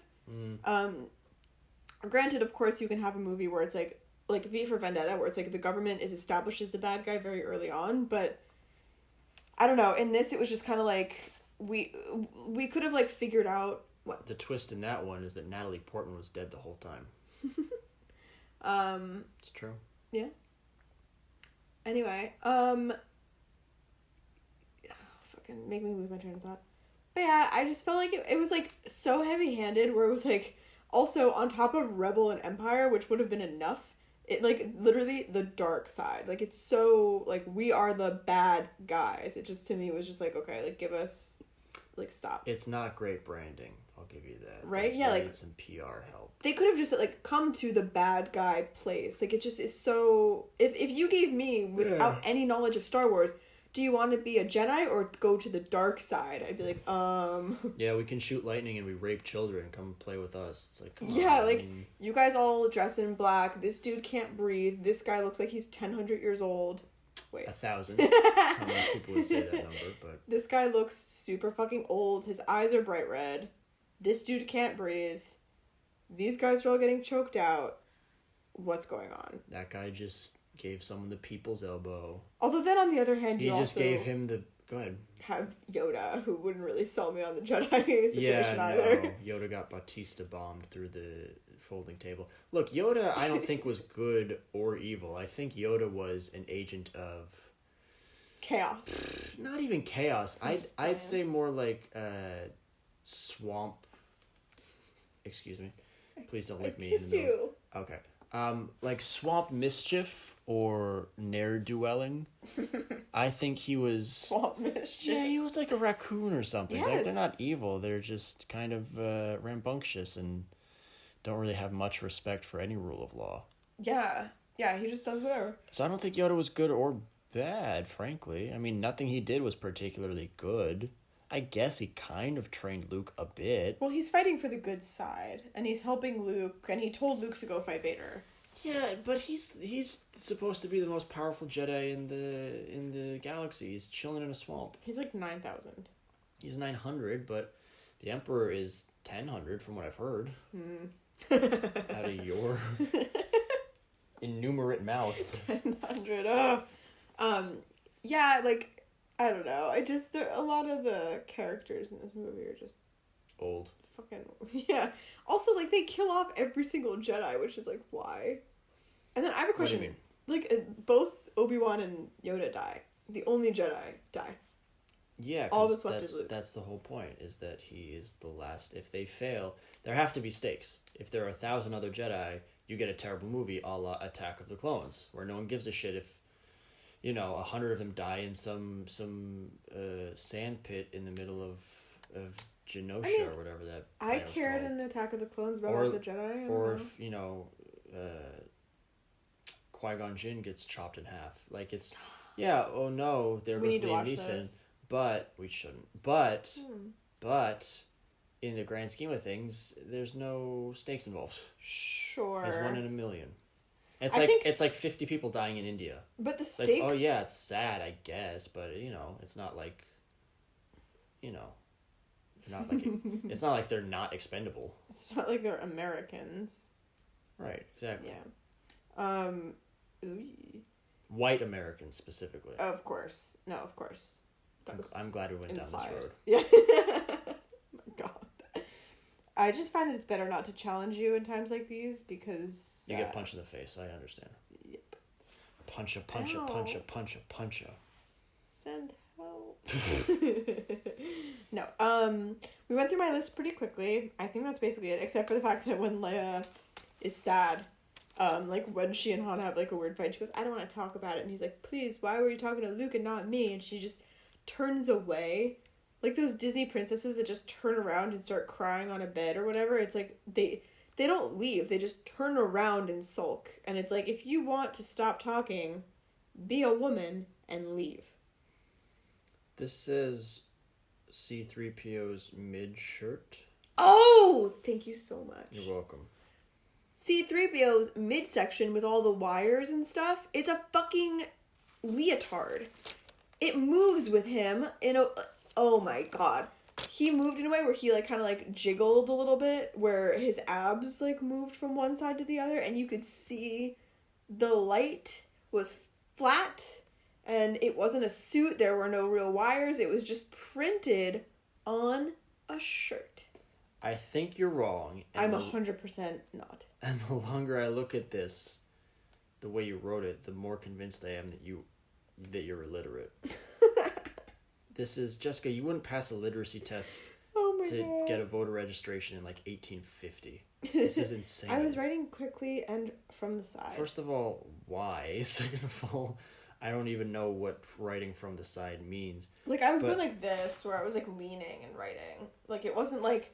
Granted, of course, you can have a movie where it's like V for Vendetta, where it's like the government is established as the bad guy very early on, but I don't know. In this, it was just kind of like, we could have, like, figured out what?
The twist in that one is that Natalie Portman was dead the whole time. It's true.
Yeah. Anyway, fucking make me lose my train of thought. But yeah, I just felt like it was like so heavy-handed, where it was like also on top of Rebel and Empire, which would have been enough. It like literally the dark side. Like it's so like we are the bad guys. It just to me was just like, okay, like give us like stop.
It's not great branding. I'll give you that.
Right?
They
Yeah, like
need some PR help.
They could have just like come to the bad guy place. Like it just is so. If you gave me without any knowledge of Star Wars, do you want to be a Jedi or go to the dark side? I'd be like,
Yeah, we can shoot lightning and we rape children. Come play with us. It's like, come
yeah,
on.
like you guys all dress in black. This dude can't breathe. This guy looks like he's 1,000 years old. Wait.
1,000. How most people would say that number, but
this guy looks super fucking old. His eyes are bright red. This dude can't breathe. These guys are all getting choked out. What's going on?
that guy just gave someone the people's elbow.
Although then on the other hand,
He just gave him the... Go ahead.
Have Yoda, who wouldn't really sell me on the Jedi situation either.
No. Yoda got Bautista bombed through the folding table. Look, Yoda I don't think was good or evil. I think Yoda was an agent of...
Chaos.
Not even chaos. I'd say more like swamp... Excuse me. Please don't lick me in the middle.
You.
Okay. Like swamp mischief or ne'er-do-welling. I think he was...
Swamp mischief.
Yeah, he was like a raccoon or something.
Yes.
They're not evil. They're just kind of rambunctious and don't really have much respect for any rule of law.
Yeah. Yeah, he just does whatever.
So I don't think Yoda was good or bad, frankly. I mean, nothing he did was particularly good. I guess he kind of trained Luke a bit.
Well, he's fighting for the good side, and he's helping Luke, and he told Luke to go fight Vader.
Yeah, but he's supposed to be the most powerful Jedi in the galaxy. He's chilling in a swamp.
He's like 9,000.
He's 900, but the Emperor is 1,000 from what I've heard. Out of your innumerate mouth.
1,000. Yeah, like I don't know. A lot of the characters in this movie are just
old.
Fucking yeah. Also, like they kill off every single Jedi, which is like why. And then I have a question.
What do you mean?
Like both Obi-Wan and Yoda die. The only Jedi die.
Yeah,
all that's left is Luke.
That's the whole point, is that he is the last. If they fail, there have to be stakes. If there are 1,000 other Jedi, you get a terrible movie a la Attack of the Clones, where no one gives a shit if 100 of them die in some sand pit in the middle of Genosha or whatever that.
I cared in Attack of the Clones about the Jedi.
Or if Qui-Gon Jinn gets chopped in half, like it's yeah. Oh no, there goes Liam Neeson. But we shouldn't. But in the grand scheme of things, there's no stakes involved.
Sure.
There's 1 in a million. It's like 50 people dying in India.
But the
it's
stakes.
Like, oh yeah, it's sad, I guess, but it's not like, not like it's not like they're not expendable.
It's not like they're Americans.
Right, exactly.
Yeah. Ooh.
White Americans specifically.
Of course. No, of course.
I'm glad we went down this road.
Yeah. Oh my God. I just find that it's better not to challenge you in times like these because...
You get punched in the face, I understand.
Yep.
Punch.
Send help. No. We went through my list pretty quickly. I think that's basically it, except for the fact that when Leia is sad, like when she and Han have like a weird fight, she goes, I don't want to talk about it. And he's like, please, why were you talking to Luke and not me? And she just turns away. Like those Disney princesses that just turn around and start crying on a bed or whatever. It's like they don't leave. They just turn around and sulk. And it's like, if you want to stop talking, be a woman and leave.
This says C-3PO's mid-shirt.
Oh! Thank you so much.
You're welcome.
C-3PO's midsection with all the wires and stuff, it's a fucking leotard. It moves with him in a... Oh my God. He moved in a way where he like kind of like jiggled a little bit, where his abs like moved from one side to the other, and you could see the light was flat, and it wasn't a suit. There were no real wires. It was just printed on a shirt.
I think you're wrong.
I'm 100% not.
And the longer I look at this, the way you wrote it, the more convinced I am that you're illiterate. This is, Jessica, you wouldn't pass a literacy test to get a voter registration in like 1850. This is insane.
I was writing quickly and from the side.
First of all, why? Second of all, I don't even know what writing from the side means.
Like, I was going like this, where I was like leaning and writing. Like, it wasn't like...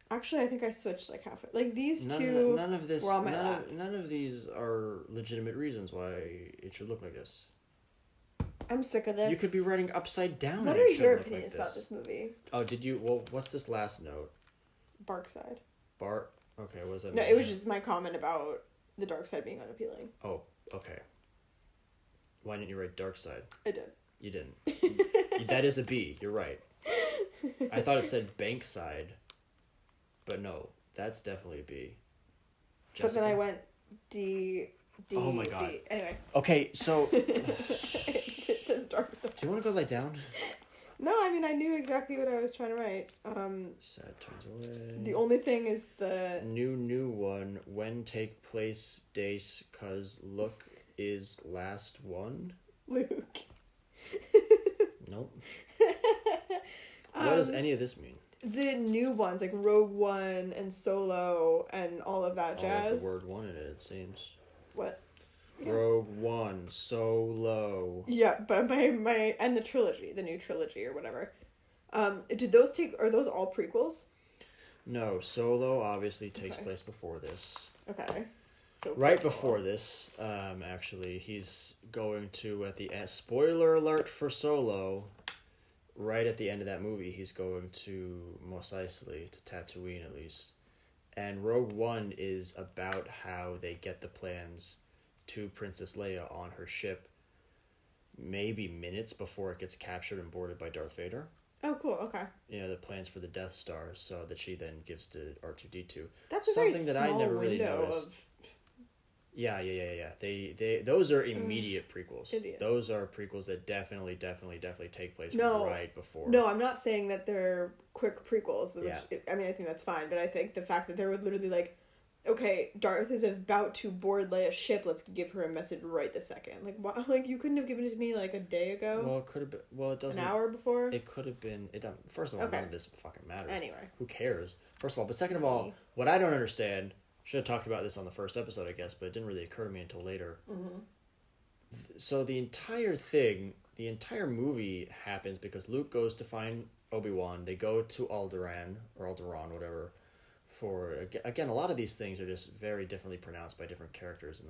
Actually, I think I switched like halfway. Like, these two were on my lap.
None of these are legitimate reasons why it should look like this.
I'm sick of this.
You could be writing upside down.
What are your opinions about this movie?
Oh, did you? Well, what's this last note?
Bark side.
Okay, what does that mean?
No, it was just my comment about the dark side being unappealing.
Oh, okay. Why didn't you write dark side?
I did.
You didn't. That is a B. You're right. I thought it said bank side, but no, that's definitely a B. Jessica?
But then I went D.
Oh my God.
B. Anyway.
Okay, so...
It says dark side.
Do you want to go lie down?
No, I mean, I knew exactly what I was trying to write.
Sad turns away.
The only thing is the...
New one. When take place days, cause look is last one?
Luke.
Nope. What does any of this mean?
The new ones, like Rogue One and Solo and all of that jazz.
All of the word one in it seems.
What?
Yeah. Rogue One, Solo.
Yeah, but my and the trilogy, the new trilogy or whatever. Did those are those all prequels?
No, Solo obviously takes place before this.
Okay. So
right before this, actually, he's going to at the end. Spoiler alert for Solo. Right at the end of that movie, he's going to Mos Eisley, to Tatooine at least. And Rogue One is about how they get the plans to Princess Leia on her ship maybe minutes before it gets captured and boarded by Darth Vader.
Oh, cool. Okay.
Yeah, the plans for the Death Star, so that she then gives to R2-D2.
That's a
something
very
that
small
I never really
window
noticed.
of...
Yeah. They those are immediate prequels.
Idiots.
Those are prequels that definitely take place right before.
No, I'm not saying that they're quick prequels. Which,
yeah.
I mean, I think that's fine, but I think the fact that they were literally like, okay, Darth is about to board Leia's ship. Let's give her a message right this second. Like, what? Like, you couldn't have given it to me like a day ago.
Well, it could have been. Well, it doesn't.
An hour before.
It could have been. It doesn't. First of all, none of this fucking matters.
Anyway,
who cares? First of all, but second of all, what I don't understand. Should have talked about this on the first episode, I guess, but it didn't really occur to me until later. Mm-hmm. So the entire movie happens because Luke goes to find Obi-Wan. They go to Alderaan, whatever. For again, a lot of these things are just very differently pronounced by different characters.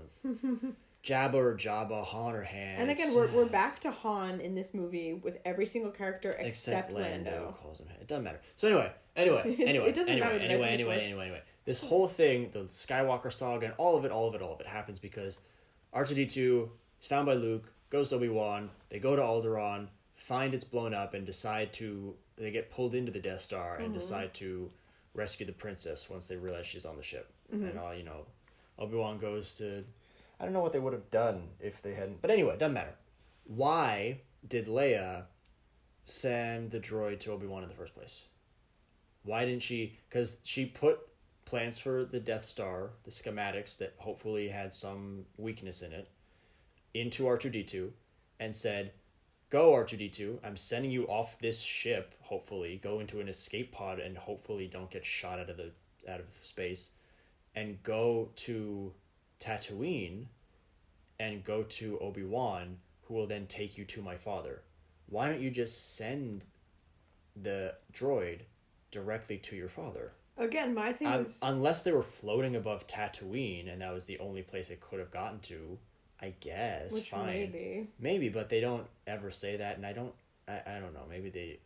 Jabba or Jabba, Han or Han.
And again, we're back to Han in this movie with every single character except Lando.
Calls him. It doesn't matter. So anyway.
It doesn't matter.
Anyway. This whole thing, the Skywalker saga, and all of it happens because R2-D2 is found by Luke, goes to Obi-Wan, they go to Alderaan, find it's blown up, and they get pulled into the Death Star and decide to rescue the princess once they realize she's on the ship. Mm-hmm. And Obi-Wan goes to... I don't know what they would have done if they hadn't... But anyway, it doesn't matter. Why did Leia send the droid to Obi-Wan in the first place? Why didn't she... Because she put plans for the Death Star, the schematics that hopefully had some weakness in it, into R2-D2 and said, go R2-D2, I'm sending you off this ship, hopefully, go into an escape pod and hopefully don't get shot out of space, and go to Tatooine and go to Obi-Wan, who will then take you to my father. Why don't you just send the droid directly to your father?
Again, my thing was...
Unless they were floating above Tatooine and that was the only place it could have gotten to, I guess.
Which
fine. Maybe, but they don't ever say that, and I don't know. Maybe they...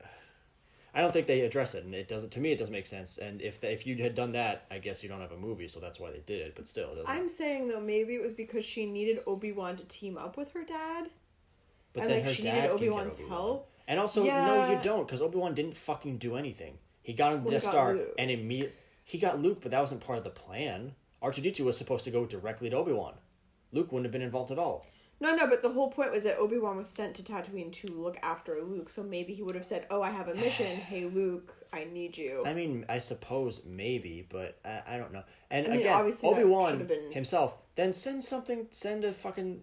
I don't think they address it, and it doesn't. To me, it doesn't make sense. And if you had done that, I guess you don't have a movie, so that's why they did it. But still, it doesn't.
saying though, maybe it was because she needed Obi-Wan to team up with her dad,
but
and
then
like
her
she
dad
needed
can
Obi-Wan's
get Obi-Wan.
help.
And also, no, you don't, because Obi-Wan didn't fucking do anything. He got on the Death Star, and he got Luke, but that wasn't part of the plan. R2-D2 was supposed to go directly to Obi-Wan. Luke wouldn't have been involved at all.
No, but the whole point was that Obi-Wan was sent to Tatooine to look after Luke, so maybe he would have said, oh, I have a mission, hey Luke, I need you.
I mean, I suppose maybe, but I don't know. And
again,
Obi-Wan himself, then send a fucking...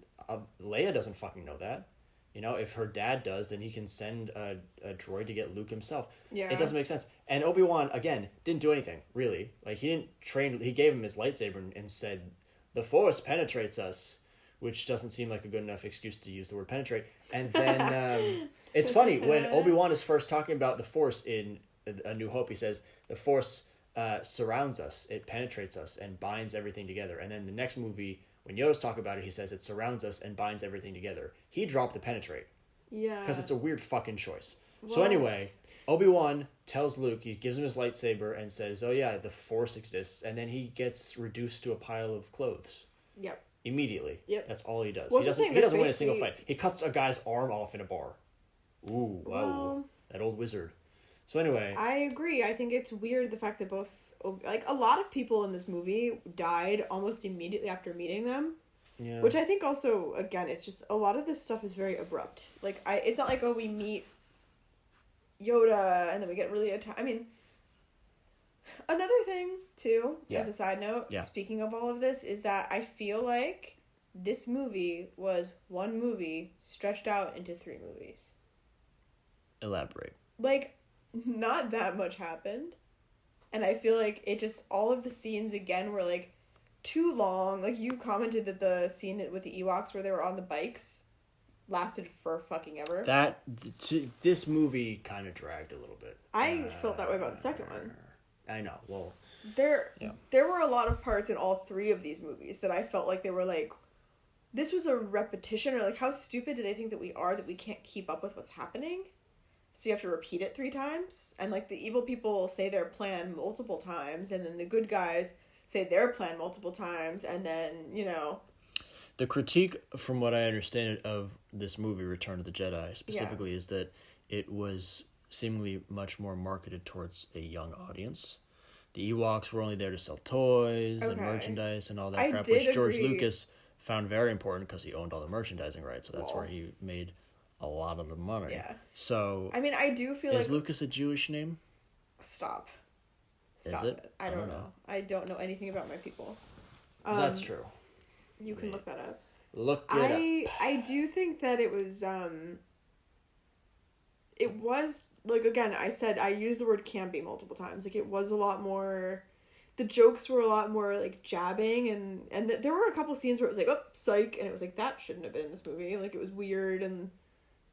Leia doesn't fucking know that. You know, if her dad does, then he can send a droid to get Luke himself.
Yeah.
It doesn't make sense. And Obi-Wan, again, didn't do anything, really. Like, he didn't train... He gave him his lightsaber and said, the Force penetrates us, which doesn't seem like a good enough excuse to use the word penetrate. And then it's funny, when Obi-Wan is first talking about the Force in A New Hope, he says, the Force surrounds us, it penetrates us, and binds everything together. And then the next movie, when Yoda's talking about it, he says it surrounds us and binds everything together. He dropped the penetrate.
Yeah.
Because it's a weird fucking choice. Well, so anyway, Obi-Wan tells Luke, he gives him his lightsaber and says, oh yeah, the Force exists. And then he gets reduced to a pile of clothes.
Yep.
Immediately.
Yep.
That's all he does.
Well,
he doesn't win a single fight. He cuts a guy's arm off in a bar. Ooh, wow. Well, that old wizard. So anyway.
I agree. I think it's weird the fact that both... Like, a lot of people in this movie died almost immediately after meeting them.
Yeah.
Which I think also, again, it's just... A lot of this stuff is very abrupt. Like, it's not like, oh, we meet Yoda and then we get really attached. I mean... Another thing, too, as a side note, speaking of all of this, is that I feel like this movie was one movie stretched out into 3 movies.
Elaborate.
Like, not that much happened. And I feel like it just, all of the scenes, again, were, like, too long. Like, you commented that the scene with the Ewoks where they were on the bikes lasted for fucking ever.
This movie kind of dragged a little bit.
I felt that way about the second one.
I know. Well,
there were a lot of parts in all 3 of these movies that I felt like they were like, this was a repetition, or like, how stupid do they think that we are that we can't keep up with what's happening? So you have to repeat it 3 times, and like the evil people say their plan multiple times, and then the good guys say their plan multiple times, and then, you know.
The critique, from what I understand of this movie, Return of the Jedi, specifically, is that it was seemingly much more marketed towards a young audience. The Ewoks were only there to sell toys and merchandise and all that crap, which George Lucas found very important because he owned all the merchandising rights, so that's where he made a lot of the money. Yeah. So,
I mean, I do feel
is Lucas a Jewish name?
Stop
is it?
I don't know. I don't know anything about my people.
That's true.
You can look that up.
Look it up.
I do think that it was, like, again, I used the word campy multiple times. Like, it was a lot more, the jokes were a lot more, like, jabbing, and there were a couple scenes where it was like, oh, psych, and it was like, that shouldn't have been in this movie. Like, it was weird, and,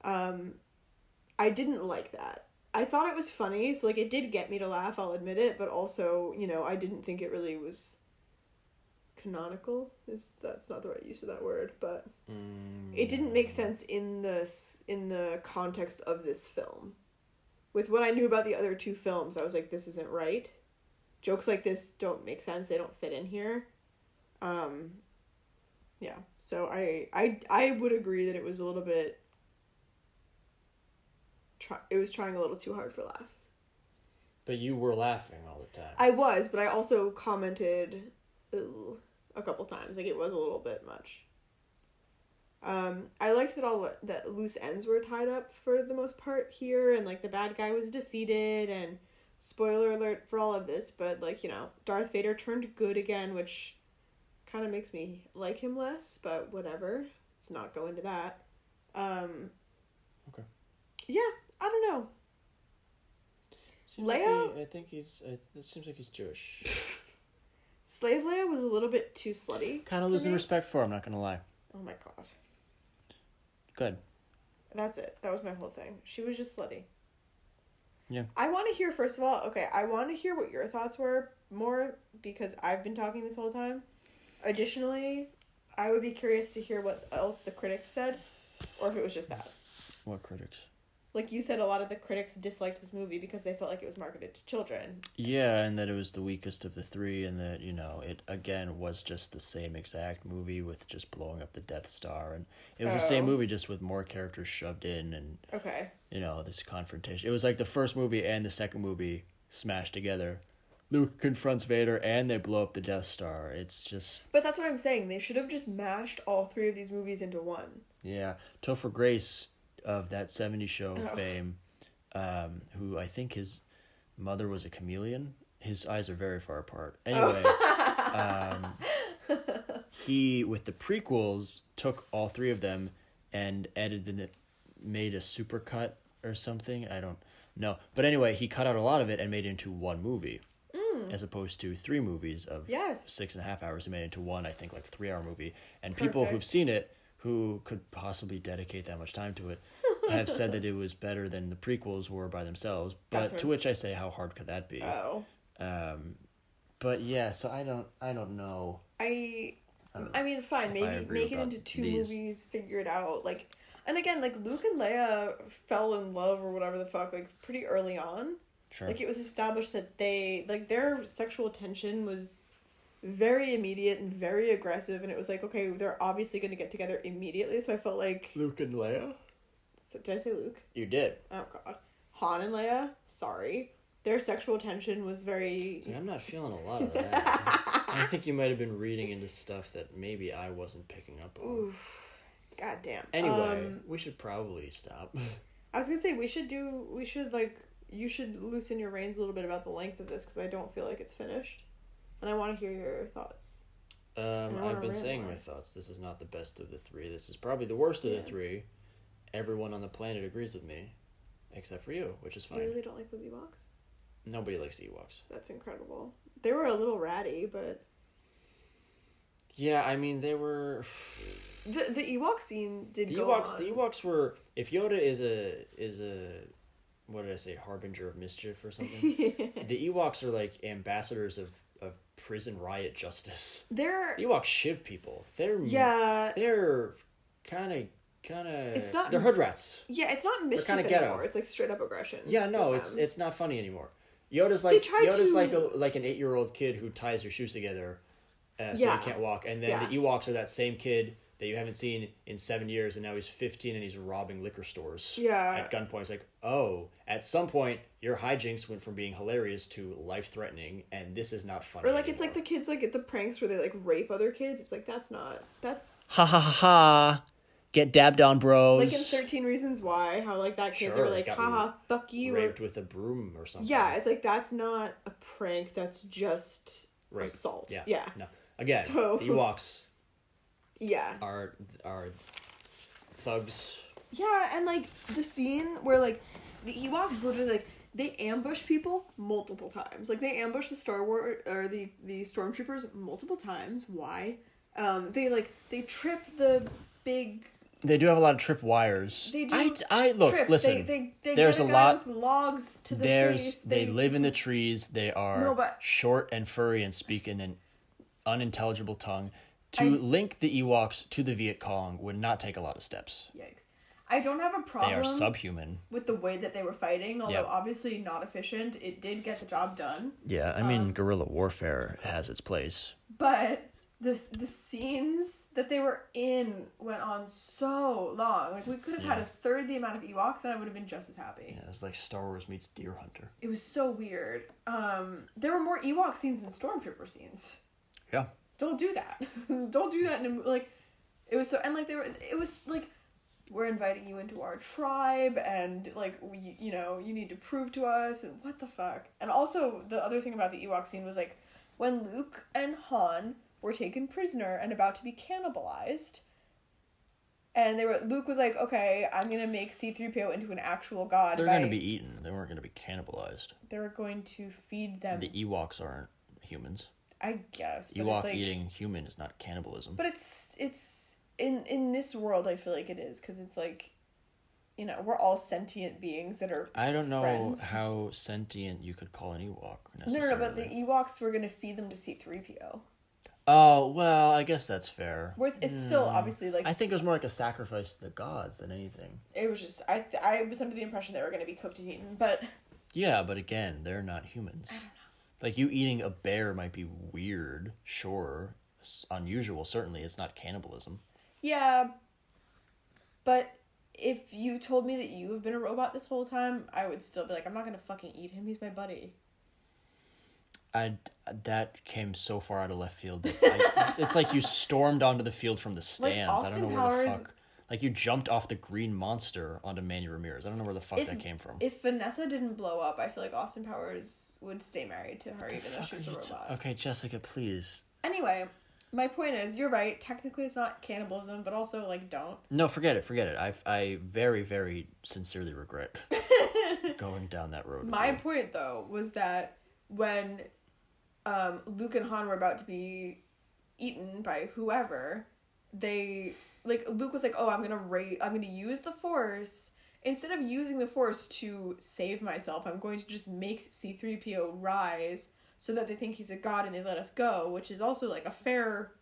I didn't like that. I thought it was funny, so, like, it did get me to laugh, I'll admit it, but also, you know, I didn't think it really was canonical. That's not the right use of that word, but it didn't make sense in the context of this film. With what I knew about the other 2 films, I was like, this isn't right. Jokes like this don't make sense. They don't fit in here. Yeah. So I would agree that it was a little bit... it was trying a little too hard for laughs.
But you were laughing all the time.
I was, but I also commented... a couple times. Like, it was a little bit much. I liked that loose ends were tied up for the most part here, and, like, the bad guy was defeated, and spoiler alert for all of this, but, like, you know, Darth Vader turned good again, which kind of makes me like him less, but whatever. Let's not go into that.
Okay.
Yeah, I don't know. Leia?
I think he's... It seems like he's Jewish.
Slave Leia was a little bit too slutty.
Kind of losing respect for her, I'm not going to lie.
Oh my god.
Good.
That's it. That was my whole thing. She was just slutty.
Yeah.
I want to hear, first of all, I want to hear what your thoughts were more, because I've been talking this whole time. Additionally, I would be curious to hear what else the critics said, or if it was just that.
What critics?
Like you said, a lot of the critics disliked this movie because they felt like it was marketed to children.
Yeah, and that it was the weakest of the three, and that, you know, it, again, was just the same exact movie with just blowing up the Death Star, and it was the same movie just with more characters shoved in, and, you know, this confrontation. It was like the first movie and the second movie smashed together. Luke confronts Vader, and they blow up the Death Star. It's just...
But that's what I'm saying. They should have just mashed all three of these movies into one.
Yeah. Topher Grace of that 70s show fame, who I think his mother was a chameleon. His eyes are very far apart. Anyway, he, with the prequels, took all three of them and edited it, made a supercut or something. I don't know. But anyway, he cut out a lot of it and made it into one movie. As opposed to 3 movies of 6.5 hours. He made it into one, I think, like 3-hour movie. And people who've seen it, who could possibly dedicate that much time to it, have said that it was better than the prequels were by themselves. But to which I say, how hard could that be? But yeah, so I don't know.
I mean, fine, maybe make it into 2 movies, figure it out. Like, and again, like, Luke and Leia fell in love or whatever the fuck, like, pretty early on.
Sure.
Like, it was established that they, like, their sexual tension was very immediate and very aggressive, and it was like, okay, they're obviously going to get together immediately, so I felt like...
Luke and Leia?
So, did I say Luke?
You did.
Oh, God. Han and Leia? Sorry. Their sexual tension was very...
See, I'm not feeling a lot of that. I think you might have been reading into stuff that maybe I wasn't picking up on.
Oof. God damn.
Anyway, we should probably stop.
I was going to say, you should loosen your reins a little bit about the length of this, because I don't feel like it's finished. And I want to hear your thoughts.
I've been saying my thoughts. This is not the best of the 3. This is probably the worst of the 3. Everyone on the planet agrees with me, except for you, which is fine.
You really don't like those Ewoks?
Nobody likes Ewoks.
That's incredible. They were a little ratty, but...
Yeah, I mean, they were...
The Ewok scene did go on.
The Ewoks were... If Yoda is a what did I say, harbinger of mischief or something? The Ewoks are like ambassadors of prison riot justice. The Ewoks shiv people. They're kind of it's not, they're hood rats.
Yeah, it's not mischief anymore. Ghetto. It's like straight up aggression.
Yeah, no, it's not funny anymore. Yoda's like like an 8-year-old kid who ties your shoes together so he can't walk, and then the Ewoks are that same kid that you haven't seen in 7 years, and now he's 15 and he's robbing liquor stores at gunpoint. It's like, oh, at some point your hijinks went from being hilarious to life-threatening, and this is not funny.
Or like
anymore.
It's like the kids like at the pranks where they like rape other kids. It's like that's
ha ha ha ha. Get dabbed on, bros.
Like in 13 Reasons Why, how like that kid, they were like, haha, fuck you.
Raped with a broom or something.
Yeah, it's like, that's not a prank, that's just rape. Assault. Yeah.
No. Again, the Ewoks are thugs.
Yeah, and like the scene where like the Ewoks literally like, they ambush people multiple times. Like they ambush the Star Wars, or the stormtroopers multiple times. Why? They trip the big...
They do have a lot of trip wires.
They do.
I look,
trips.
Listen.
They
there's
get a guy
a lot
with logs to the face.
They live in the trees. They are short and furry and speak in an unintelligible tongue. Link the Ewoks to the Viet Cong would not take a lot of steps.
Yikes. I don't have a problem.
They are subhuman
with the way that they were fighting, although obviously not efficient. It did get the job done.
Yeah, I mean, guerrilla warfare has its place.
But the scenes that they were in went on so long. Like, we could have had a third the amount of Ewoks and I would have been just as happy.
Yeah, it was like Star Wars meets Deer Hunter.
It was so weird. There were more Ewok scenes than Stormtrooper scenes.
Yeah.
Don't do that. Don't do that. And like, it was so, and like it was like, we're inviting you into our tribe, and like you need to prove to us, and what the fuck. And also the other thing about the Ewok scene was like, when Luke and Han were taken prisoner and about to be cannibalized, and Luke was like, okay, I'm gonna make C-3PO into an actual god.
They're gonna be eaten. They weren't gonna be cannibalized.
They were going to feed them.
The Ewoks aren't humans.
I guess. But
Ewok
it's like,
eating human is not cannibalism.
But it's in this world, I feel like it is, because it's like, we're all sentient beings that are
I don't know
friends.
how sentient you could call an Ewok necessarily.
No, but the Ewoks were gonna feed them to C-3PO.
Oh, well, I guess that's fair.
Where it's still obviously like...
I think it was more like a sacrifice to the gods than anything.
It was just... I was under the impression they were going to be cooked and eaten, but...
Yeah, but again, they're not humans.
I don't know.
Like, you eating a bear might be weird, sure. It's unusual, certainly. It's not cannibalism.
Yeah, but if you told me that you have been a robot this whole time, I would still be like, I'm not going to fucking eat him. He's my buddy.
That came so far out of left field that it's like you stormed onto the field from the stands. I don't know where the fuck. Like you jumped off the green monster onto Manny Ramirez. I don't know where the fuck that came from.
If Vanessa didn't blow up, I feel like Austin Powers would stay married to her even though she was a robot.
Okay, Jessica, please.
Anyway, my point is, you're right. Technically, it's not cannibalism, but also like don't.
No, forget it. I very, very sincerely regret going down that road.
My point though was that when Luke and Han were about to be eaten by whoever, Luke was like, oh, I'm gonna use the Force. Instead of using the Force to save myself, I'm going to just make C-3PO rise so that they think he's a god and they let us go, which is also like a fair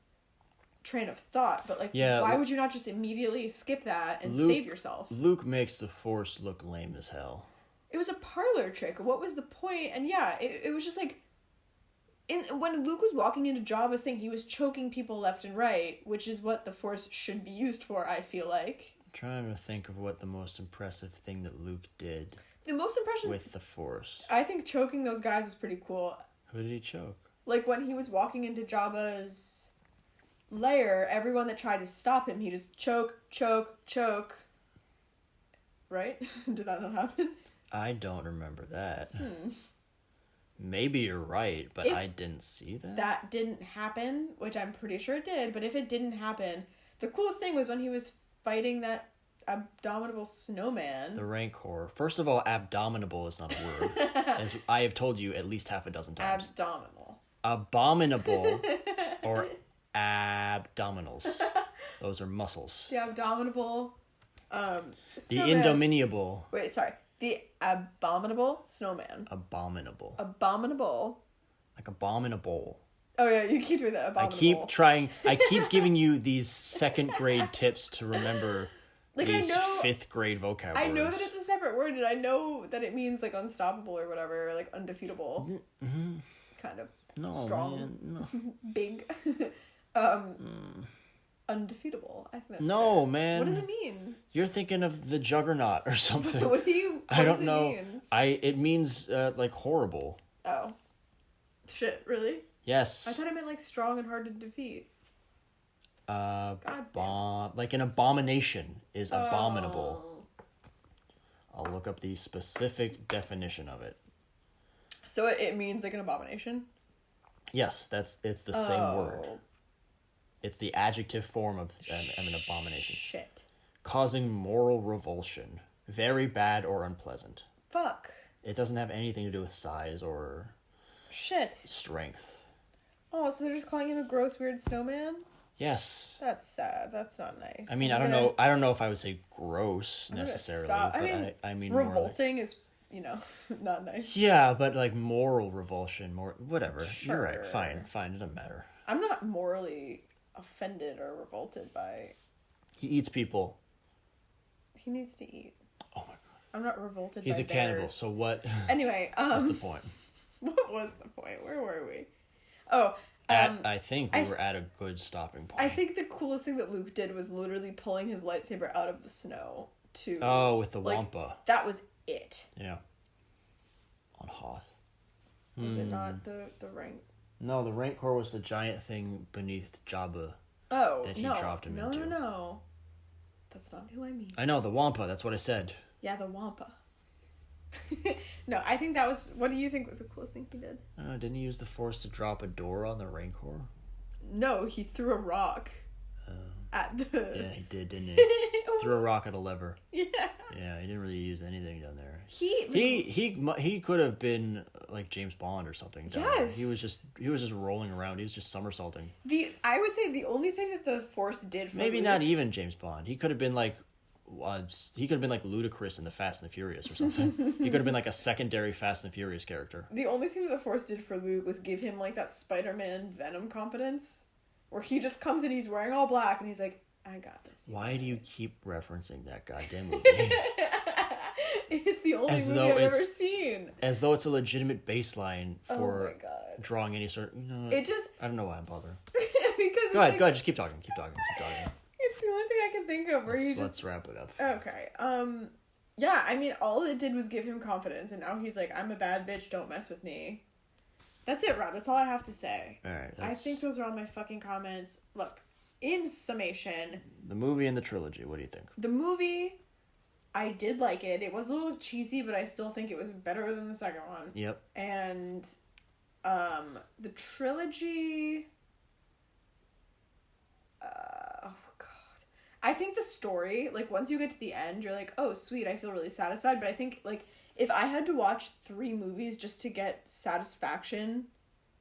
train of thought. But like, why would you not just immediately skip that and save yourself?
Luke makes the Force look lame as hell.
It was a parlor trick. What was the point? And yeah, it was just like, when Luke was walking into Jabba's thing, he was choking people left and right, which is what the Force should be used for, I feel like.
I'm trying to think of what the most impressive thing that Luke did.
The most impressive
with the Force.
I think choking those guys was pretty cool.
Who did he choke? Like
when he was walking into Jabba's lair, everyone that tried to stop him, he just choke. Right? Did that not happen?
I don't remember that. Maybe you're right, but I didn't see that.
That didn't happen, which I'm pretty sure it did, but if it didn't happen, the coolest thing was when he was fighting that abominable snowman.
The Rancor. First of all, abominable is not a word. As I have told you at least half a dozen times.
Abdominal.
Abominable or abdominals. Those are muscles.
The abominable
the indominiable.
Wait, sorry. The abominable snowman.
Abominable.
Abominable.
Like abominable.
Oh yeah, you keep doing that. Abominable.
I keep giving you these second grade tips to remember these fifth grade vocab words.
I know that it's a separate word, and I know that it means like unstoppable or whatever, like undefeatable. Mm-hmm. Kind of.
No,
strong.
Man, no.
Big. Undefeatable. I think that's
no,
fair.
Man.
What does it mean?
You're thinking of the Juggernaut or something.
What do you?
I don't know. It means like horrible.
Oh, shit! Really?
Yes.
I thought it meant like strong and hard to defeat.
Like an abomination is abominable. I'll look up the specific definition of it.
So it means like an abomination?
Yes, it's the same word. It's the adjective form of an abomination.
Shit.
Causing moral revulsion. Very bad or unpleasant.
Fuck.
It doesn't have anything to do with size or strength.
Oh, so they're just calling him a gross, weird snowman?
Yes.
That's sad. That's not nice.
I mean, I don't know if I would say gross necessarily, but I mean
revolting is, not nice.
Yeah, but like moral revulsion, whatever.
Sure.
You're right. Fine. It doesn't matter.
I'm not morally offended or revolted by...
He eats people.
He needs to eat.
Oh my god.
I'm not revolted
He's
by
a cannibal, so what?
Anyway,
what's the point?
What was the point? Where were we? Oh,
I think we were at a good stopping point.
I think the coolest thing that Luke did was literally pulling his lightsaber out of the snow to...
Oh, with the Wampa.
That was it.
Yeah. On Hoth.
Was it not the rank?
No, the Rancor was the giant thing beneath Jabba.
Oh,
that he dropped him into.
No. That's not who I mean.
I know, the Wampa, that's what I said.
Yeah, the Wampa. No, I think that was... What do you think was the coolest thing he did?
Didn't he use the Force to drop a door on the Rancor?
No, he threw a rock at the...
Yeah, he did, didn't he? Threw a rock at a lever.
Yeah.
Yeah, he didn't really use anything down there.
He
could have been like James Bond or something.
Yes.
He was just rolling around. He was just somersaulting.
I would say the only thing that the Force did for
Maybe
Luke,
not even James Bond. He could have been like Ludacris in the Fast and the Furious or something. He could have been like a secondary Fast and Furious character.
The only thing that the Force did for Luke was give him like that Spider-Man Venom confidence, where he just comes in, he's wearing all black, and he's like, "I got this."
Why do you keep referencing that goddamn movie?
It's the only movie I've ever seen.
As though it's a legitimate baseline for
Oh my God.
drawing any sort of...
It just...
I don't know why I'm bothering.
Because
Go ahead, just keep talking.
It's the only thing I can think of where
Let's wrap it up.
Okay. Yeah, I mean, all it did was give him confidence, and now he's like, "I'm a bad bitch, don't mess with me." That's it, Rob. That's all I have to say.
Alright,
I think those are all my fucking comments. Look, in summation...
The movie and the trilogy, what do you think?
The movie, I did like it. It was a little cheesy, but I still think it was better than the second one.
Yep.
And, the trilogy... oh, God. I think the story, like, once you get to the end, you're like, oh, sweet, I feel really satisfied. But I think, like, if I had to watch 3 movies just to get satisfaction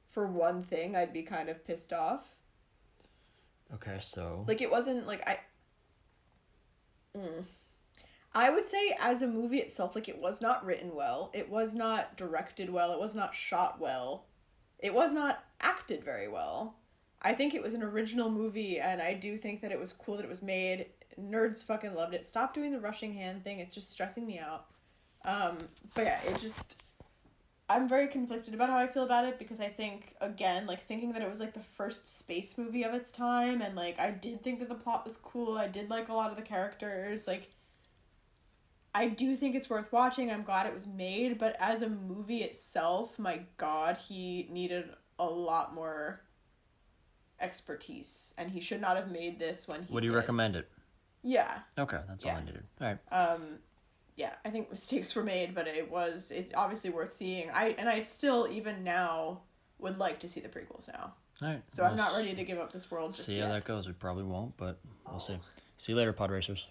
for one thing, I'd be kind of pissed off.
Okay, so...
Like, it wasn't, like, I would say as a movie itself, like, it was not written well. It was not directed well. It was not shot well. It was not acted very well. I think it was an original movie, and I do think that it was cool that it was made. Nerds fucking loved it. Stop doing the rushing hand thing. It's just stressing me out. But yeah, it just... I'm very conflicted about how I feel about it, because I think, again, like, thinking that it was, like, the first space movie of its time, and, like, I did think that the plot was cool. I did like a lot of the characters. Like, I do think it's worth watching. I'm glad it was made, but as a movie itself, my God, he needed a lot more expertise, and he should not have made this when he
Would you recommend it?
Yeah.
Okay, that's all I needed. All right.
Yeah, I think mistakes were made, but it's obviously worth seeing. I still, even now, would like to see the prequels now.
All right.
So I'm not ready to give up this world just
see
yet.
how that goes. We probably won't, but we'll see. See you later, pod racers.